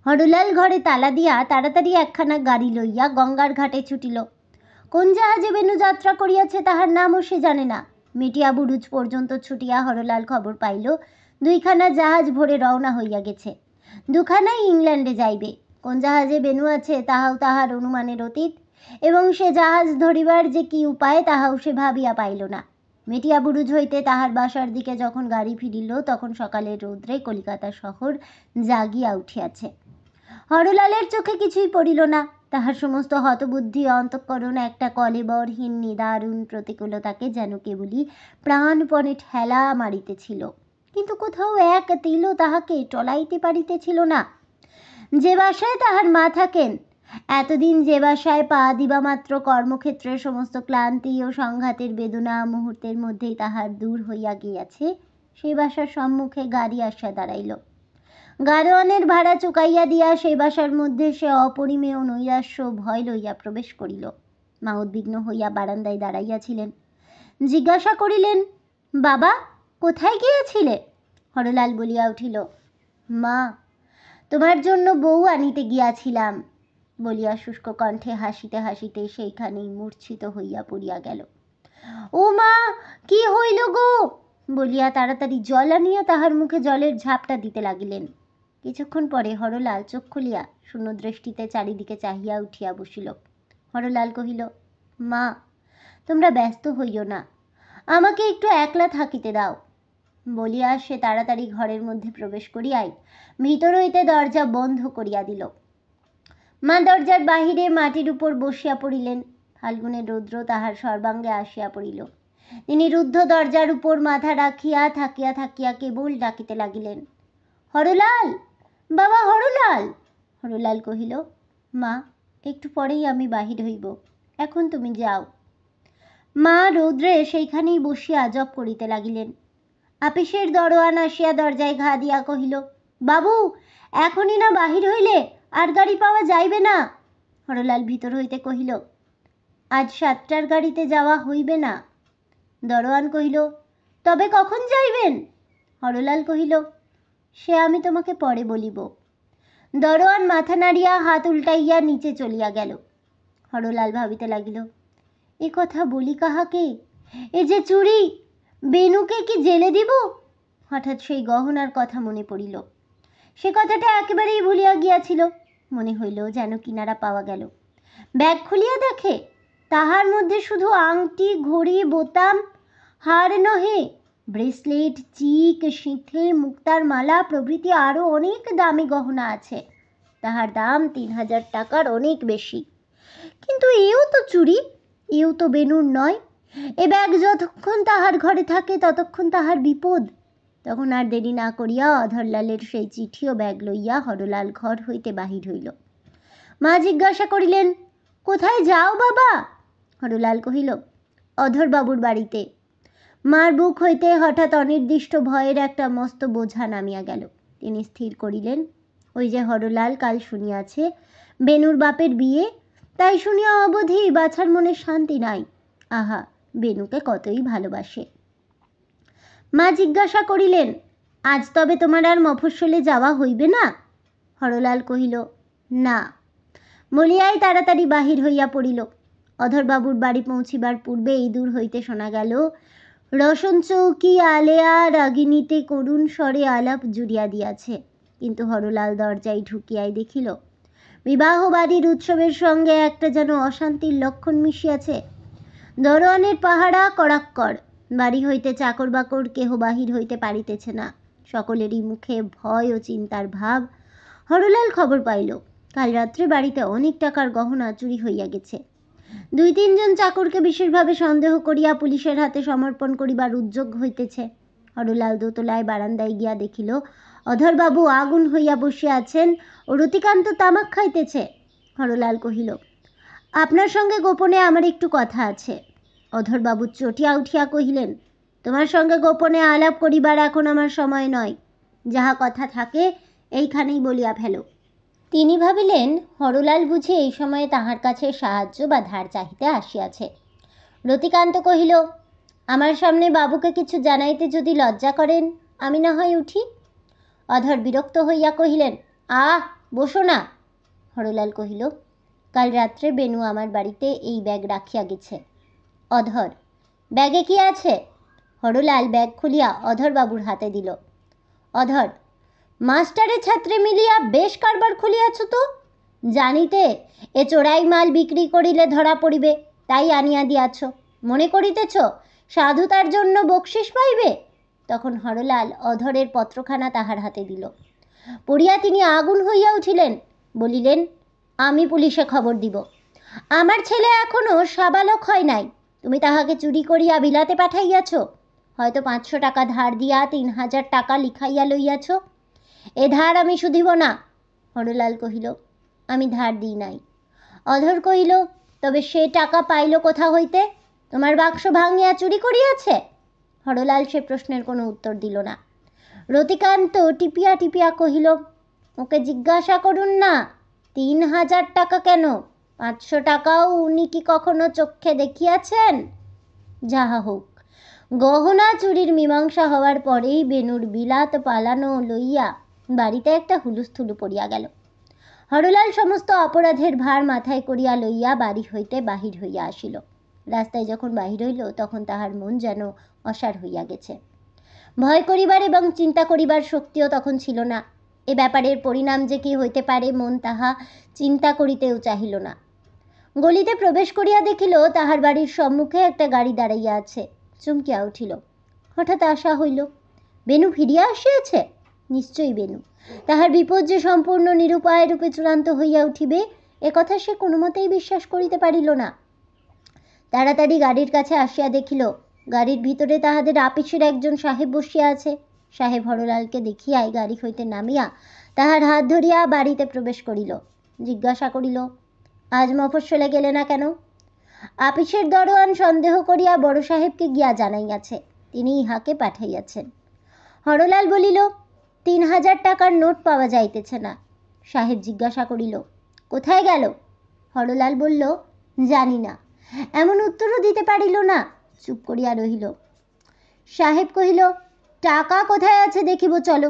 S1: হরলাল ঘরে তালা দিয়া তাড়াতাড়ি একখানা গাড়ি লইয়া গঙ্গার ঘাটে ছুটিল। কোন জাহাজে বেনু যাত্রা করিয়াছে তাহার নামও সে জানে না। মেটিয়া বুরুজ পর্যন্ত ছুটিয়া হরলাল খবর পাইল 2খানা জাহাজ ভোরে রওনা হইয়া গেছে। 2খানাই ইংল্যান্ডে যাইবে। কোন জাহাজে বেনু আছে তাহাও তাহার অনুমানের অতীত, এবং সে জাহাজ ধরিবার যে কি উপায় তাহাও সে ভাবিয়া পাইল না। মেটিয়া বুরুজ হইতে তাহার বাসার দিকে যখন গাড়ি ফিরিল তখন সকালের রৌদ্রে কলিকাতা শহর জাগিয়া উঠিয়াছে। হরলালের চোখে কিছুই পড়িল না। তাহার সমস্ত হতবুদ্ধি অন্তঃকরণ একটা কলেবরহীন নিদারুণ প্রতিকূলতাকে যেন কেবলই প্রাণপণে ঠেলা মারিতেছিল, কিন্তু কোথাও এক তিলও তাহাকে টলাইতে পারিতেছিল না। যে বাসায় তাহার মা থাকেন, এতদিন যে বাসায় পা দিবা মাত্র কর্মক্ষেত্রের সমস্ত ক্লান্তি ও সংঘাতের বেদনা মুহূর্তের মধ্যেই তাহার দূর হইয়া গিয়াছে, সেই বাসার সম্মুখে গাড়ি আসিয়া দাঁড়াইল। গাড়োয়ানের ভাড়া চুকাইয়া দিয়া সেই বাসার মধ্যে সে অপরিমেয় নৈরাশ্য ভয় লইয়া প্রবেশ করিল। মা উদ্বিগ্ন হইয়া বারান্দায় দাঁড়াইয়াছিলেন। জিজ্ঞাসা করিলেন, বাবা, কোথায় গিয়েছিলে? হরলাল বলিয়া উঠিল, মা, তোমার জন্য বউ আনিতে গিয়াছিলাম বলিয়া শুষ্ক কণ্ঠে হাসিতে হাসিতে সেইখানেই মূর্ছিত হইয়া পড়িয়া গেল। ও মা, কি হইল গো বলিয়া তাড়াতাড়ি জল আনিয়া তাহার মুখে জলের ঝাপটা দিতে লাগিলেন। কিছুক্ষণ পরে হরলাল চোখ খুলিয়া শূন্য দৃষ্টিতে চারিদিকে চাহিয়া উঠিয়া বসিল। হরলাল কহিল, মা, তোমরা ব্যস্ত হইও না, আমাকে একটু একলা থাকিতে দাও বলিয়া সে তাড়াতাড়ি ঘরের মধ্যে প্রবেশ করিয়াই ভিতর হইতে দরজা বন্ধ করিয়া দিল। মা দরজার বাহিরে মাটির উপর বসিয়া পড়িলেন। ফাল্গুনের রৌদ্র তাহার সর্বাঙ্গে আসিয়া পড়িল। তিনি রুদ্ধ দরজার উপর মাথা রাখিয়া থাকিয়া থাকিয়া কেবল ডাকিতে লাগিলেন, হরলাল, বাবা হরলাল। হরলাল কহিল, মা, একটু পরেই আমি বাহির হইব, এখন তুমি যাও। মা রৌদ্রে সেইখানেই বসিয়া জপ করিতে লাগিলেন। আপিসের দরোয়ান আসিয়া দরজায় ঘা দিয়া কহিল, বাবু, এখনই না বাহির হইলে আর গাড়ি পাওয়া যাইবে না। হরলাল ভিতর হইতে কহিল, আজ 7টার গাড়িতে যাওয়া হইবে না। দরোয়ান কহিল, তবে কখন যাইবেন? হরলাল কহিল, সে আমি তোমাকে পরে বলিব। দরোয়ান মাথা নাড়িয়া হাত উল্টাইয়া নিচে চলিয়া গেল। হরলাল ভাবিতে লাগিল, এ কথা বলি কাহাকে? এ যে চুরি, বেনুকে কি জেলে দিব? হঠাৎ সেই গহনার কথা মনে পড়িল। সে কথাটা একেবারেই ভুলিয়া গিয়াছিল। মনে হইল যেন কিনারা পাওয়া গেল। ব্যাগ খুলিয়া দেখে তাহার মধ্যে শুধু আংটি, ঘড়ি, বোতাম, হার নহে, ব্রেসলেট, চিক, সিঁথে, মুক্তার মালা প্রভৃতি আরও অনেক দামি গহনা আছে। তাহার দাম 3000 টাকার অনেক বেশি। কিন্তু এও তো চুরি, এও তো বেনুর নয়। এ ব্যাগ যতক্ষণ তাহার ঘরে থাকে ততক্ষণ তাহার বিপদ। তখন আর দেরি না করিয়া অধরলালের সেই চিঠি ও ব্যাগ লইয়া হরলাল ঘর হইতে বাহির হইল। মা জিজ্ঞাসা করিলেন, কোথায় যাও বাবা? হরলাল কহিল, অধরবাবুর বাড়িতে। মার বুক হইতে হঠাৎ অনির্দিষ্ট ভয়ের একটা মস্ত বোঝা নামিয়া গেল। তিনি স্থির করিলেন, ওই যে হরলাল কাল শুনিয়াছে বেনুর বাপের বিয়ে, তাই শুনিয়া অবধি বাছার মনে শান্তি নাই। আহা, বেনুকে কতই ভালোবাসে। মা জিজ্ঞাসা করিলেন, আজ তবে তোমার আর মফস্বলে যাওয়া হইবে না? হরলাল কহিল, না বলিয়াই তাড়াতাড়ি বাহির হইয়া পড়িল। অধরবাবুর বাড়ি পৌঁছিবার পূর্বে এই দূর হইতে শোনা গেল, রসন চৌকি আলেয়া রাগিনীতে করুণ স্বরে আলাপ জুড়িয়া দিয়াছে। কিন্তু হরলাল দরজায় ঢুকিয়াই দেখিল, বিবাহ বাড়ির উৎসবের সঙ্গে একটা যেন অশান্তির লক্ষণ মিশিয়াছে। দরোয়ানের পাহারা কড়াক্কর। বাড়ি হইতে চাকর বাকর কেহ বাহির হইতে পারিতেছে না। সকলেরই মুখে ভয় ও চিন্তার ভাব। হরলাল খবর পাইল, কাল রাত্রে বাড়িতে অনেক টাকার গহনা চুরি হইয়া গেছে। 2-3 জন চাকরকে বিশেষভাবে সন্দেহ করিয়া পুলিশের হাতে সমর্পণ করিবার উদ্যোগ হইতেছে। হরলাল দোতলায় বারান্দায় গিয়া দেখিল, অধরবাবু আগুন হইয়া বসিয়া আছেন ও রতিকান্ত তামাক খাইতেছে। হরলাল কহিল, আপনার সঙ্গে গোপনে আমার একটু কথা আছে। অধরবাবু চটিয়া উঠিয়া কহিলেন, তোমার সঙ্গে গোপনে আলাপ করিবার এখন আমার সময় নয়। যাহা কথা থাকে এইখানেই বলিয়া ফেলো। তিনি ভাবিলেন, হরলাল বুঝি এই সময়ে তাহার কাছে সাহায্য বা ধার চাহিতে আসিয়াছে। রতিকান্ত কহিল, আমার সামনে বাবুকে কিছু জানাইতে যদি লজ্জা করেন, আমি না হয় উঠি। অধর বিরক্ত হইয়া কহিলেন, আহ, বসো না। হরলাল কহিল, কাল রাত্রে বেনু আমার বাড়িতে এই ব্যাগ রাখিয়া গেছে। অধর, ব্যাগে কি আছে? হরলাল ব্যাগ খুলিয়া অধরবাবুর হাতে দিল। অধর, মাস্টারে ছাত্রে মিলিয়া বেশ কারবার খুলিয়াছ তো। জানিতে এ চোরাই মাল বিক্রি করিলে ধরা পড়িবে, তাই আনিয়া দিয়াছ। মনে করিতেছ সাধুতার জন্য বকশিস পাইবে। তখন হরলাল অধরের পত্রখানা তাহার হাতে দিল। পড়িয়া তিনি আগুন হইয়া উঠিলেন, বলিলেন, আমি পুলিশে খবর দিব। আমার ছেলে এখনো সাবালক হয় নাই, তুমি তাহাকে চুরি করিয়া বিলাতে পাঠাইয়াছ। হয়তো 500 টাকা ধার দিয়া 3000 টাকা লিখাইয়া লইয়াছ। এ ধার আমি শুধিব না। হরলাল কহিল, আমি ধার দিই নাই। অধর কহিল, তবে সে টাকা পাইল কোথা হইতে? তোমার বাক্স ভাঙিয়া চুরি করিয়াছে? হরলাল সে প্রশ্নের কোনো উত্তর দিল না। রতিকান্ত টিপিয়া টিপিয়া কহিল, ওকে জিজ্ঞাসা করুন না, 3000 টাকা কেন? 500 টাকাও উনি কি কখনো চক্ষে দেখিয়াছেন? যাহা হোক, গহনা চুরির মীমাংসা হওয়ার পরেই বেনুর বিলাত পালানো লইয়া বাড়িতে একটা হুলুস্থুলু পড়িয়া গেল। হরলাল সমস্ত অপরাধের ভার মাথায় করিয়া লইয়া বাড়ি হইতে বাহির হইয়া আসিল। রাস্তায় যখন বাহির হইল তখন তাহার মন যেন অসাড় হইয়া গেছে। ভয় করিবার এবং চিন্তা করিবার শক্তিও তখন ছিল না। এ ব্যাপারের পরিণাম যে কি হইতে পারে মন তাহা চিন্তা করিতেও চাহিল না। গলিতে প্রবেশ করিয়া দেখিল তাহার বাড়ির সম্মুখে একটা গাড়ি দাঁড়াইয়া আছে। চমকিয়া উঠিল। হঠাৎ আশা হইল, বেনু ফিরিয়া আসিয়াছে? নিশ্চয়ই বেনু। তাহার বিপদ যে সম্পূর্ণ নিরুপায় রূপে চূড়ান্ত হইয়া উঠিবে এ কথা সে কোনো মতেই বিশ্বাস করিতে পারিল না। তাড়াতাড়ি গাড়ির কাছে আসিয়া দেখিল গাড়ির ভিতরে তাহাদের আপিসের একজন সাহেব বসিয়া আছে। সাহেব হরলালকে দেখিয়াই গাড়ি হইতে নামিয়া তাহার হাত ধরিয়া বাড়িতে প্রবেশ করিল। জিজ্ঞাসা করিল, আজ মফস্বলে গেলে না কেন? আপিসের দরোয়ান সন্দেহ করিয়া বড় সাহেবকে গিয়া জানাইয়াছে, তিনি ইহাকে পাঠাইয়াছেন। হরলাল বলিল, 3000 টাকার নোট পাওয়া যাইতেছে না। সাহেব জিজ্ঞাসা করিল, কোথায় গেল? হরলাল বলল, জানি না। এমন উত্তরও দিতে পারিল না, চুপ করিয়া রহিল। সাহেব কহিল, টাকা কোথায় আছে দেখিব চলো।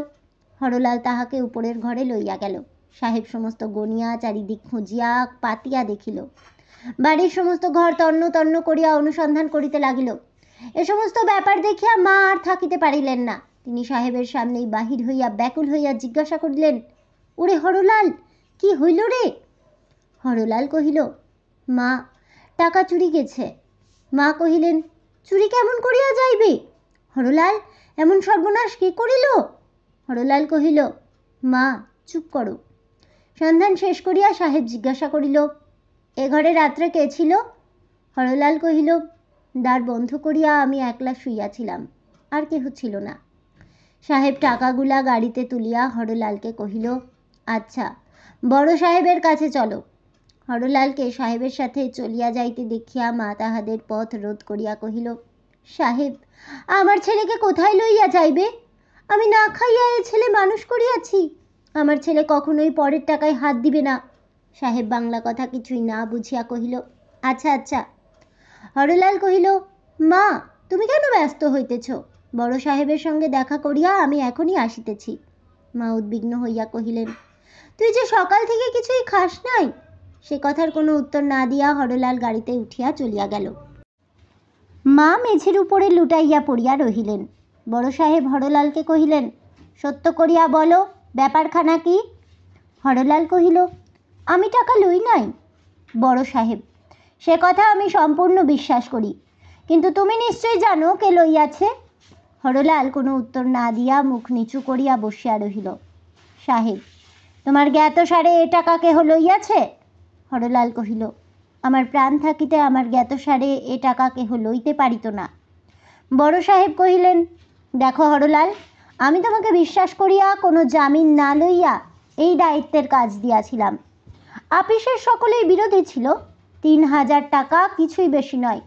S1: হরলাল তাহাকে উপরের ঘরে লইয়া গেল। সাহেব সমস্ত গনিয়া চারিদিক খুঁজিয়া পাতিয়া দেখিল। বাড়ির সমস্ত ঘর তন্ন তন্ন করিয়া অনুসন্ধান করিতে লাগিল। এ সমস্ত ব্যাপার দেখিয়া মা আর থাকিতে পারিলেন না। তিনি সাহেবের সামনেই বাহির হইয়া ব্যাকুল হইয়া জিজ্ঞাসা করিলেন, ওরে হরলাল, কি হইল রে? হরলাল কহিল, মা, টাকা চুরি গেছে। মা কহিলেন, চুরি কেমন করিয়া যাইবে? হরলাল, এমন সর্বনাশ কে করিল? হরলাল কহিল, মা চুপ করো। সন্ধান শেষ করিয়া সাহেব জিজ্ঞাসা করিল, এ ঘরে রাত্রে কে ছিল? হরলাল কহিল, দ্বার বন্ধ করিয়া আমি একলা শুইয়াছিলাম, আর কেহ ছিল না। সাহেব টাকাগুলা গাড়িতে তুলিয়া হরলালকে কহিল, আচ্ছা, বড় সাহেবের কাছে চলো। হরলালকে সাহেবের সাথে চলিয়া যাইতে দেখিয়া মা তাহাদের পথ রোধ করিয়া কহিল, সাহেব, আমার ছেলেকে কোথায় লইয়া যাইবে? আমি না খাইয়া এ ছেলে মানুষ করিয়াছি। আমার ছেলে কখনোই পরের টাকায় হাত দিবে না। সাহেব বাংলা কথা কিছুই না বুঝিয়া কহিল, আচ্ছা আচ্ছা। হরলাল কহিল, মা, তুমি কেন ব্যস্ত হইতেছ? বড় সাহেবের সঙ্গে দেখা করিয়া আমি এখনই আসিতেছি। মা উদ্বিগ্ন হইয়া কহিলেন, তুই যে সকাল থেকে কিছুই খাস নাই। সে কথার কোনো উত্তর না দিয়া হরলাল গাড়িতে উঠিয়া চলিয়া গেল। মা মেঝের উপরে লুটাইয়া পড়িয়া রহিলেন। বড় সাহেব হরলালকে কহিলেন, সত্য করিয়া বলো, ব্যাপারখানা কি? হরলাল কহিল, আমি টাকা লই নাই। বড় সাহেব, সে কথা আমি সম্পূর্ণ বিশ্বাস করি, কিন্তু তুমি নিশ্চয়ই জানো কে লইয়াছে। হরলাল কোনো উত্তর না দিয়া মুখ নিচু করিয়া বসিয়া রহিল। সাহেব, তোমার জ্ঞাতসারে এ টাকা কেহ লইয়াছে? হরলাল কহিল, আমার প্রাণ থাকিতে আমার জ্ঞাতসারে এ টাকা কেহ লইতে পারিত না। বড় সাহেব কহিলেন, দেখো হরলাল, আমি তোমাকে বিশ্বাস করিয়া কোনো জামিন না লইয়া এই দায়িত্বের কাজ দিয়াছিলাম। আপিসের সকলেই বিরোধী ছিল। 3000 টাকা কিছুই বেশি নয়,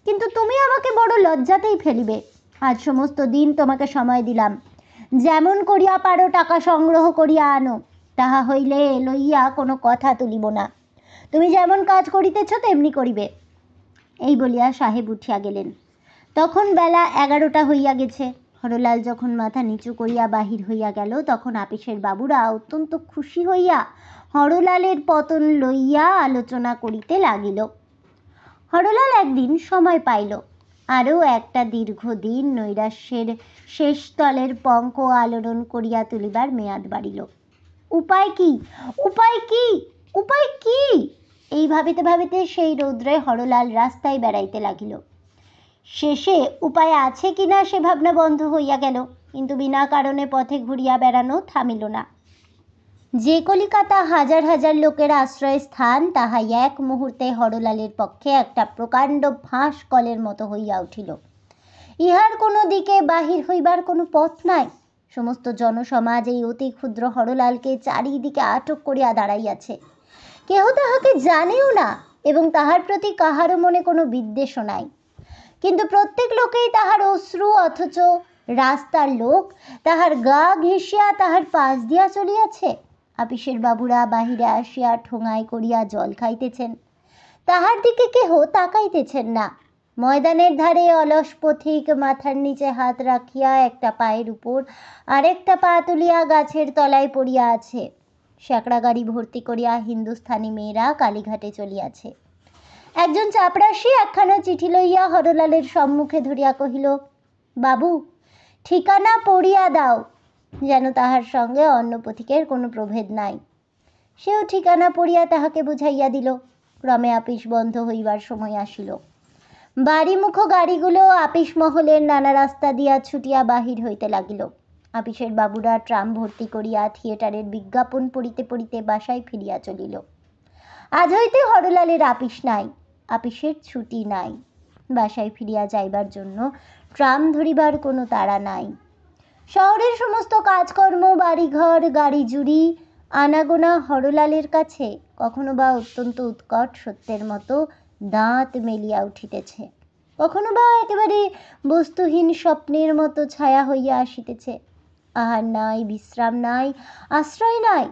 S1: কিন্তু তুমি আমাকে বড় লজ্জাতেই ফেলিবে। আজ সমস্ত দিন তোমাকে সময় দিলাম, যেমন করিয়া পারো টাকা সংগ্রহ করিয়া আনো, তাহা হইলে লইয়া কোনো কথা তুলিব না। তুমি যেমন কাজ করিতেছ তেমনি করিবে। এই বলিয়া সাহেব উঠিয়া গেলেন। তখন বেলা 11টা হইয়া গেছে। হরলাল যখন মাথা নিচু করিয়া বাহির হইয়া গেল তখন আপিসের বাবুরা অত্যন্ত খুশি হইয়া হরলালের পতন লইয়া আলোচনা করিতে লাগিল। হরলাল একদিন সময় পাইল। আরও একটা দীর্ঘদিন নৈরাশ্যের শেষ তলের পঙ্ক আলোড়ন করিয়া তুলিবার মেয়াদ বাড়িল। উপায় কি, উপায় কি, উপায় কি? এই ভাবিতে ভাবিতে সেই রৌদ্রে হরলাল রাস্তায় বেড়াইতে লাগিল। শেষে উপায় আছে কিনা সে ভাবনা বন্ধ হইয়া গেল, কিন্তু বিনা কারণে পথে ঘুরিয়া বেড়ানো থামিল না। যে কলিকাতা হাজার হাজার লোকের আশ্রয় স্থান, তাহাই এক মুহূর্তে হরলালের পক্ষে একটা প্রকাণ্ড ফাঁস কলের মতো হইয়া উঠিল। ইহার কোনো দিকে বাহির হইবার কোনো পথ নাই। সমস্ত জনসমাজ এই অতি ক্ষুদ্র হরলালকে চারিদিকে আটক করিয়া দাঁড়াইয়াছে। কেহ তাহাকে জানেও না এবং তাহার প্রতি কাহারও মনে কোনো বিদ্বেষও নাই, কিন্তু প্রত্যেক লোকেই তাহার অশ্রু, অথচ রাস্তার লোক তাহার গা ঘেঁষিয়া তাহার পাশ দিয়া চলিয়াছে। আপিসের বাবুরা বাহিরে আসিয়া ঠোঙায় করিয়া জল খাইতেছেন, তাহার দিকে কেহ তাকাইতেছেন না। ময়দানের ধারে অলস পথিক মাথার নিচে হাত রাখিয়া একটা পায়ের উপর আরেকটা পা তুলিয়া গাছের তলায় পড়িয়া আছে। স্যাকড়া গাড়ি ভর্তি করিয়া হিন্দুস্থানি মেয়েরা কালীঘাটে চলিয়াছে। একজন চাপরাশি একখানা চিঠি লইয়া হরলালের সম্মুখে ধরিয়া কহিল, বাবু, ঠিকানা পড়িয়া দাও, যেন তাহার সঙ্গে অন্য পথিকের কোনো প্রভেদ নাই। সেও ঠিকানা পড়িয়া তাহাকে বুঝাইয়া দিল। ক্রমে আপিস বন্ধ হইবার সময় আসিল। বাড়িমুখ গাড়িগুলো আপিস মহলের নানা রাস্তা দিয়া ছুটিয়া বাহির হইতে লাগিল। আপিসের বাবুরা ট্রাম ভর্তি করিয়া থিয়েটারের বিজ্ঞাপন পড়িতে পড়িতে বাসায় ফিরিয়া চলিল। আজ হইতে হরলালের আপিস নাই, আপিসের ছুটি নাই। বাসায় ফিরিয়া যাইবার জন্য ট্রাম ধরিবার কোনো তাড়া নাই। শহরের সমস্ত কাজকর্ম, বাড়িঘর, গাড়ি জুড়ি, আনাগোনা হরলালের কাছে কখনো বা অত্যন্ত উৎকট সত্যের মতো দাঁত মেলিয়া উঠিতেছে, কখনো বা একেবারে বস্তুহীন স্বপ্নের মতো ছায়া হইয়া আসিতেছে। আহার নাই, বিশ্রাম নাই, আশ্রয় নাই।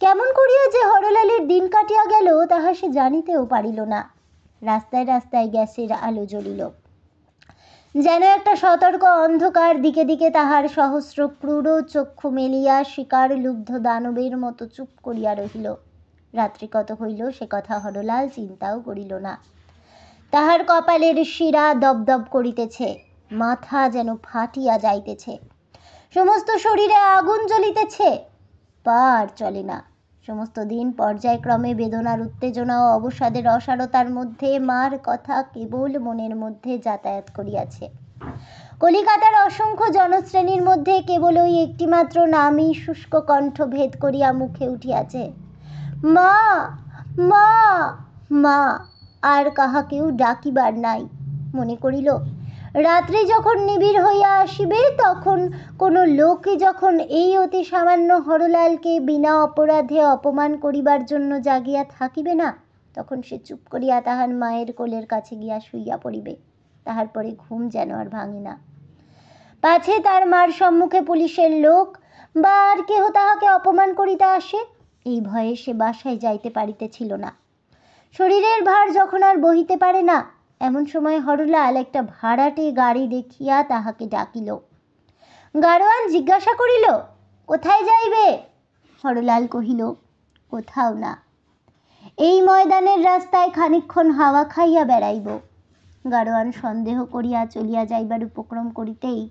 S1: কেমন করিয়া যে হরলালের দিন কাটিয়া গেল তাহা সে জানিতেও পারিল না। রাস্তায় রাস্তায় গ্যাসের আলো জ্বলিল, যেন একটা সতর্ক অন্ধকার দিকে দিকে তাহার সহস্র ক্রূর চক্ষু মেলিয়া শিকার লুব্ধ দানবের মতো চুপ করিয়া রহিল। রাত্রি কত হইল সে কথা হরলাল চিন্তাও করিল না। তাহার কপালের শিরা দপদপ করিতেছে, মাথা যেন ফাটিয়া যাইতেছে, সমস্ত শরীরে আগুন জ্বলিতেছে, পা আর চলে না। সমস্ত দিন পর্যায়ক্রমে বেদনার উত্তেজনা ও অবসাদের অসারতার মধ্যে মার কথা কেবল মনের মধ্যে যাতায়াত করিয়াছে। কলিকাতার অসংখ্য জনশ্রেণীর মধ্যে কেবল ওই একটিমাত্র নামই শুষ্ক কণ্ঠ ভেদ করিয়া মুখে উঠিয়াছে, মা, মা, মা। আর কাহাকেও ডাকিবার নাই। মনে করিল, রাত্রি যখন নিবিড় হইয়া আসিবে, তখন কোনো লোকে যখন এই অতি সামান্য হরলালকে বিনা অপরাধে অপমান করিবার জন্য জাগিয়া থাকিবে না, তখন সে চুপ করিয়া তাহার মায়ের কোলের কাছে গিয়া শুইয়া পড়িবে। তাহার পরে ঘুম যেন আর ভাঙে না। পাছে তার মার সম্মুখে পুলিশের লোক বা আর কেহ তাহাকে অপমান করিতে আসে, এই ভয়ে সে বাসায় যাইতে পারিতেছিল না। শরীরের ভার যখন আর বহিতে পারে না, এমন সময় হরলাল একটা ভাড়াটে গাড়ি দেখিয়া তাহাকে ডাকিল। গাড়োয়ান জিজ্ঞাসা করিল, কোথায় যাইবে? হরলাল কহিল, কোথাও না, এই ময়দানের রাস্তায় খানিকক্ষণ হাওয়া খাইয়া বেড়াইব। গাড়োয়ান সন্দেহ করিয়া চলিয়া যাইবার উপক্রম করিতেই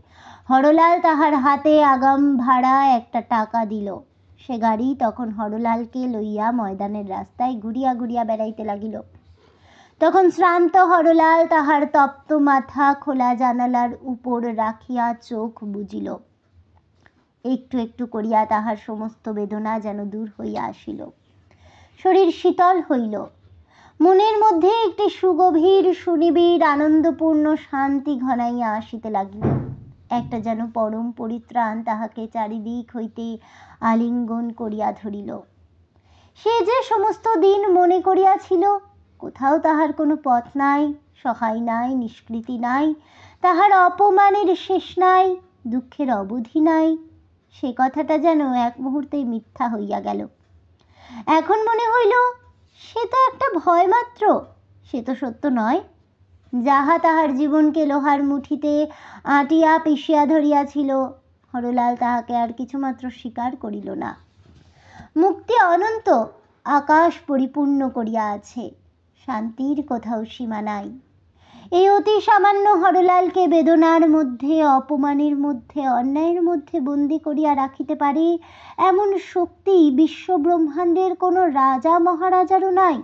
S1: হরলাল তাহার হাতে আগাম ভাড়া একটা টাকা দিল। সে গাড়ি তখন হরলালকে লইয়া ময়দানের রাস্তায় ঘুরিয়া ঘুরিয়া বেড়াইতে লাগিল। তখন শ্রান্ত হরলাল তাহার তপ্ত মাথা খোলা জানালার উপর রাখিয়া চোখ বুজিল। একটু একটু করিয়া তাহার সমস্ত বেদনা যেন দূর হইয়া আসিল। শরীর শীতল হইল। মনের মধ্যে একটি সুগভীর সুনিবিড় আনন্দপূর্ণ শান্তি ঘনাইয়া আসিতে লাগিল। একটা যেন পরম পরিত্রাণ তাহাকে চারিদিক হইতে আলিঙ্গন করিয়া ধরিল। সে যে সমস্ত দিন মনে করিয়াছিল কোথাও তাহার কোনো পথ নাই, সহায় নাই, নিষ্কৃতি নাই, তাহার অপমানের শেষ নাই, দুঃখের অবধি নাই, সে কথাটা যেন এক মুহূর্তেই মিথ্যা হইয়া গেল। এখন মনে হইল সে তো একটা ভয় মাত্র, সে তো সত্য নয়। যাহা তাহার জীবনকে লোহার মুঠিতে আটিয়া পিষিয়া ধরিয়াছিল, হরলাল তাহাকে আর কিছুমাত্র স্বীকার করিল না। মুক্তি অনন্ত, আকাশ পরিপূর্ণ করিয়া আছে, শান্তির কোথাও সীমা নাই। এই অতি সামান্য হরলালকে বেদনার মধ্যে, অপমানের মধ্যে, অন্যায়ের মধ্যে বন্দি করিয়া রাখিতে পারে এমন শক্তি বিশ্বব্রহ্মাণ্ডের কোনো রাজা মহারাজারও নাই।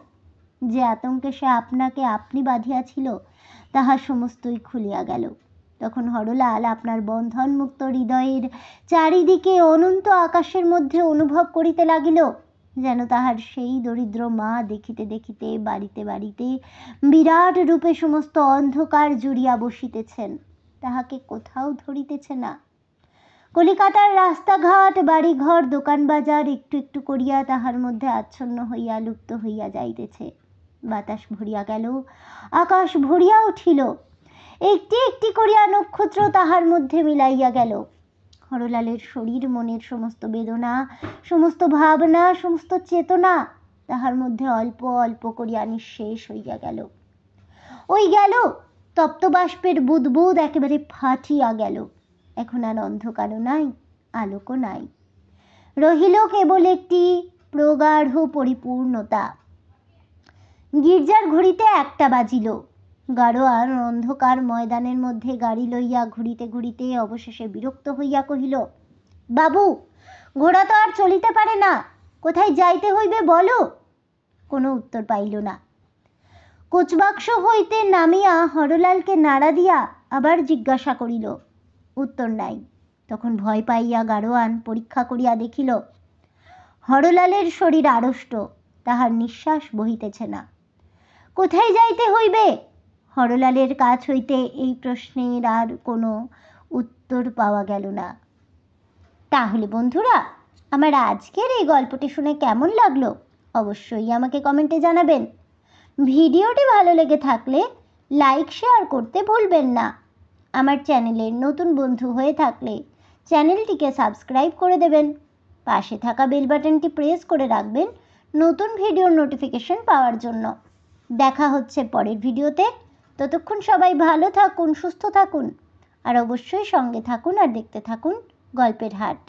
S1: যে আতঙ্কে সে আপনাকে আপনি বাঁধিয়াছিল, তাহার সমস্তই খুলিয়া গেল। তখন হরলাল আপনার বন্ধনমুক্ত হৃদয়ের চারিদিকে অনন্ত আকাশের মধ্যে অনুভব করিতে লাগিল, যেন তাহার সেই দরিদ্র মা দেখিতে দেখিতে বাড়িতে বাড়িতে বিরাট রূপে সমস্ত অন্ধকার জুড়িয়া বসিতেছেন, তাহাকে কোথাও ধরিতেছে না। কলিকাতার রাস্তাঘাট বাড়িঘর দোকান বাজার একটু একটু করিয়া তাহার মধ্যে আচ্ছন্ন হইয়া লুপ্ত হইয়া যাইতেছে। বাতাস ভরিয়া গেল, আকাশ ভরিয়া উঠিল, একটি একটি করিয়া নক্ষত্র তাহার মধ্যে মিলাইয়া গেল। হরলালের শরীর মনের সমস্ত বেদনা, সমস্ত ভাবনা, সমস্ত চেতনা তাহার মধ্যে অল্প অল্প করিয়া নিঃশেষ হইয়া গেল। ওই গেল তপ্ত বাষ্পের বুদবুদ একেবারে ফাটিয়া গেল। এখন আর অন্ধকারও নাই, আলোকও নাই, রহিল কেবল একটি প্রগাঢ় পরিপূর্ণতা। গির্জার ঘড়িতে 1টা বাজিল। গাড়োয়ান অন্ধকার ময়দানের মধ্যে গাড়ি লইয়া ঘুরিতে ঘুরিতে অবশেষে বিরক্ত হইয়া কহিল, বাবু, ঘোড়া তো আর চলিতে পারে না, কোথায় যাইতে হইবে বলো। কোনো উত্তর পাইল না। কোচবাক্স হইতে নামিয়া হরলালকে নাড়া দিয়া আবার জিজ্ঞাসা করিল, উত্তর নাই। তখন ভয় পাইয়া গাড়োয়ান পরীক্ষা করিয়া দেখিল হরলালের শরীর আড়ষ্ট, তাহার নিঃশ্বাস বহিতেছে না। কোথায় যাইতে হইবে? হরলালের কাছ হইতে এই প্রশ্নের আর কোনো উত্তর পাওয়া গেল না। তাহলে বন্ধুরা, আমার আজকের এই গল্পটি শুনে কেমন লাগলো অবশ্যই আমাকে কমেন্টে জানাবেন। ভিডিওটি ভালো লেগে থাকলে লাইক শেয়ার করতে ভুলবেন না। আমার চ্যানেলের নতুন বন্ধু হয়ে থাকলে চ্যানেলটিকে সাবস্ক্রাইব করে দেবেন। পাশে থাকা বেল বাটনটি প্রেস করে রাখবেন নতুন ভিডিওর নোটিফিকেশন পাওয়ার জন্য। দেখা হচ্ছে পরের ভিডিওতে। ততক্ষণ সবাই ভালো থাকুন, সুস্থ থাকুন, আর অবশ্যই সঙ্গে থাকুন আর দেখতে থাকুন গল্পের হাট।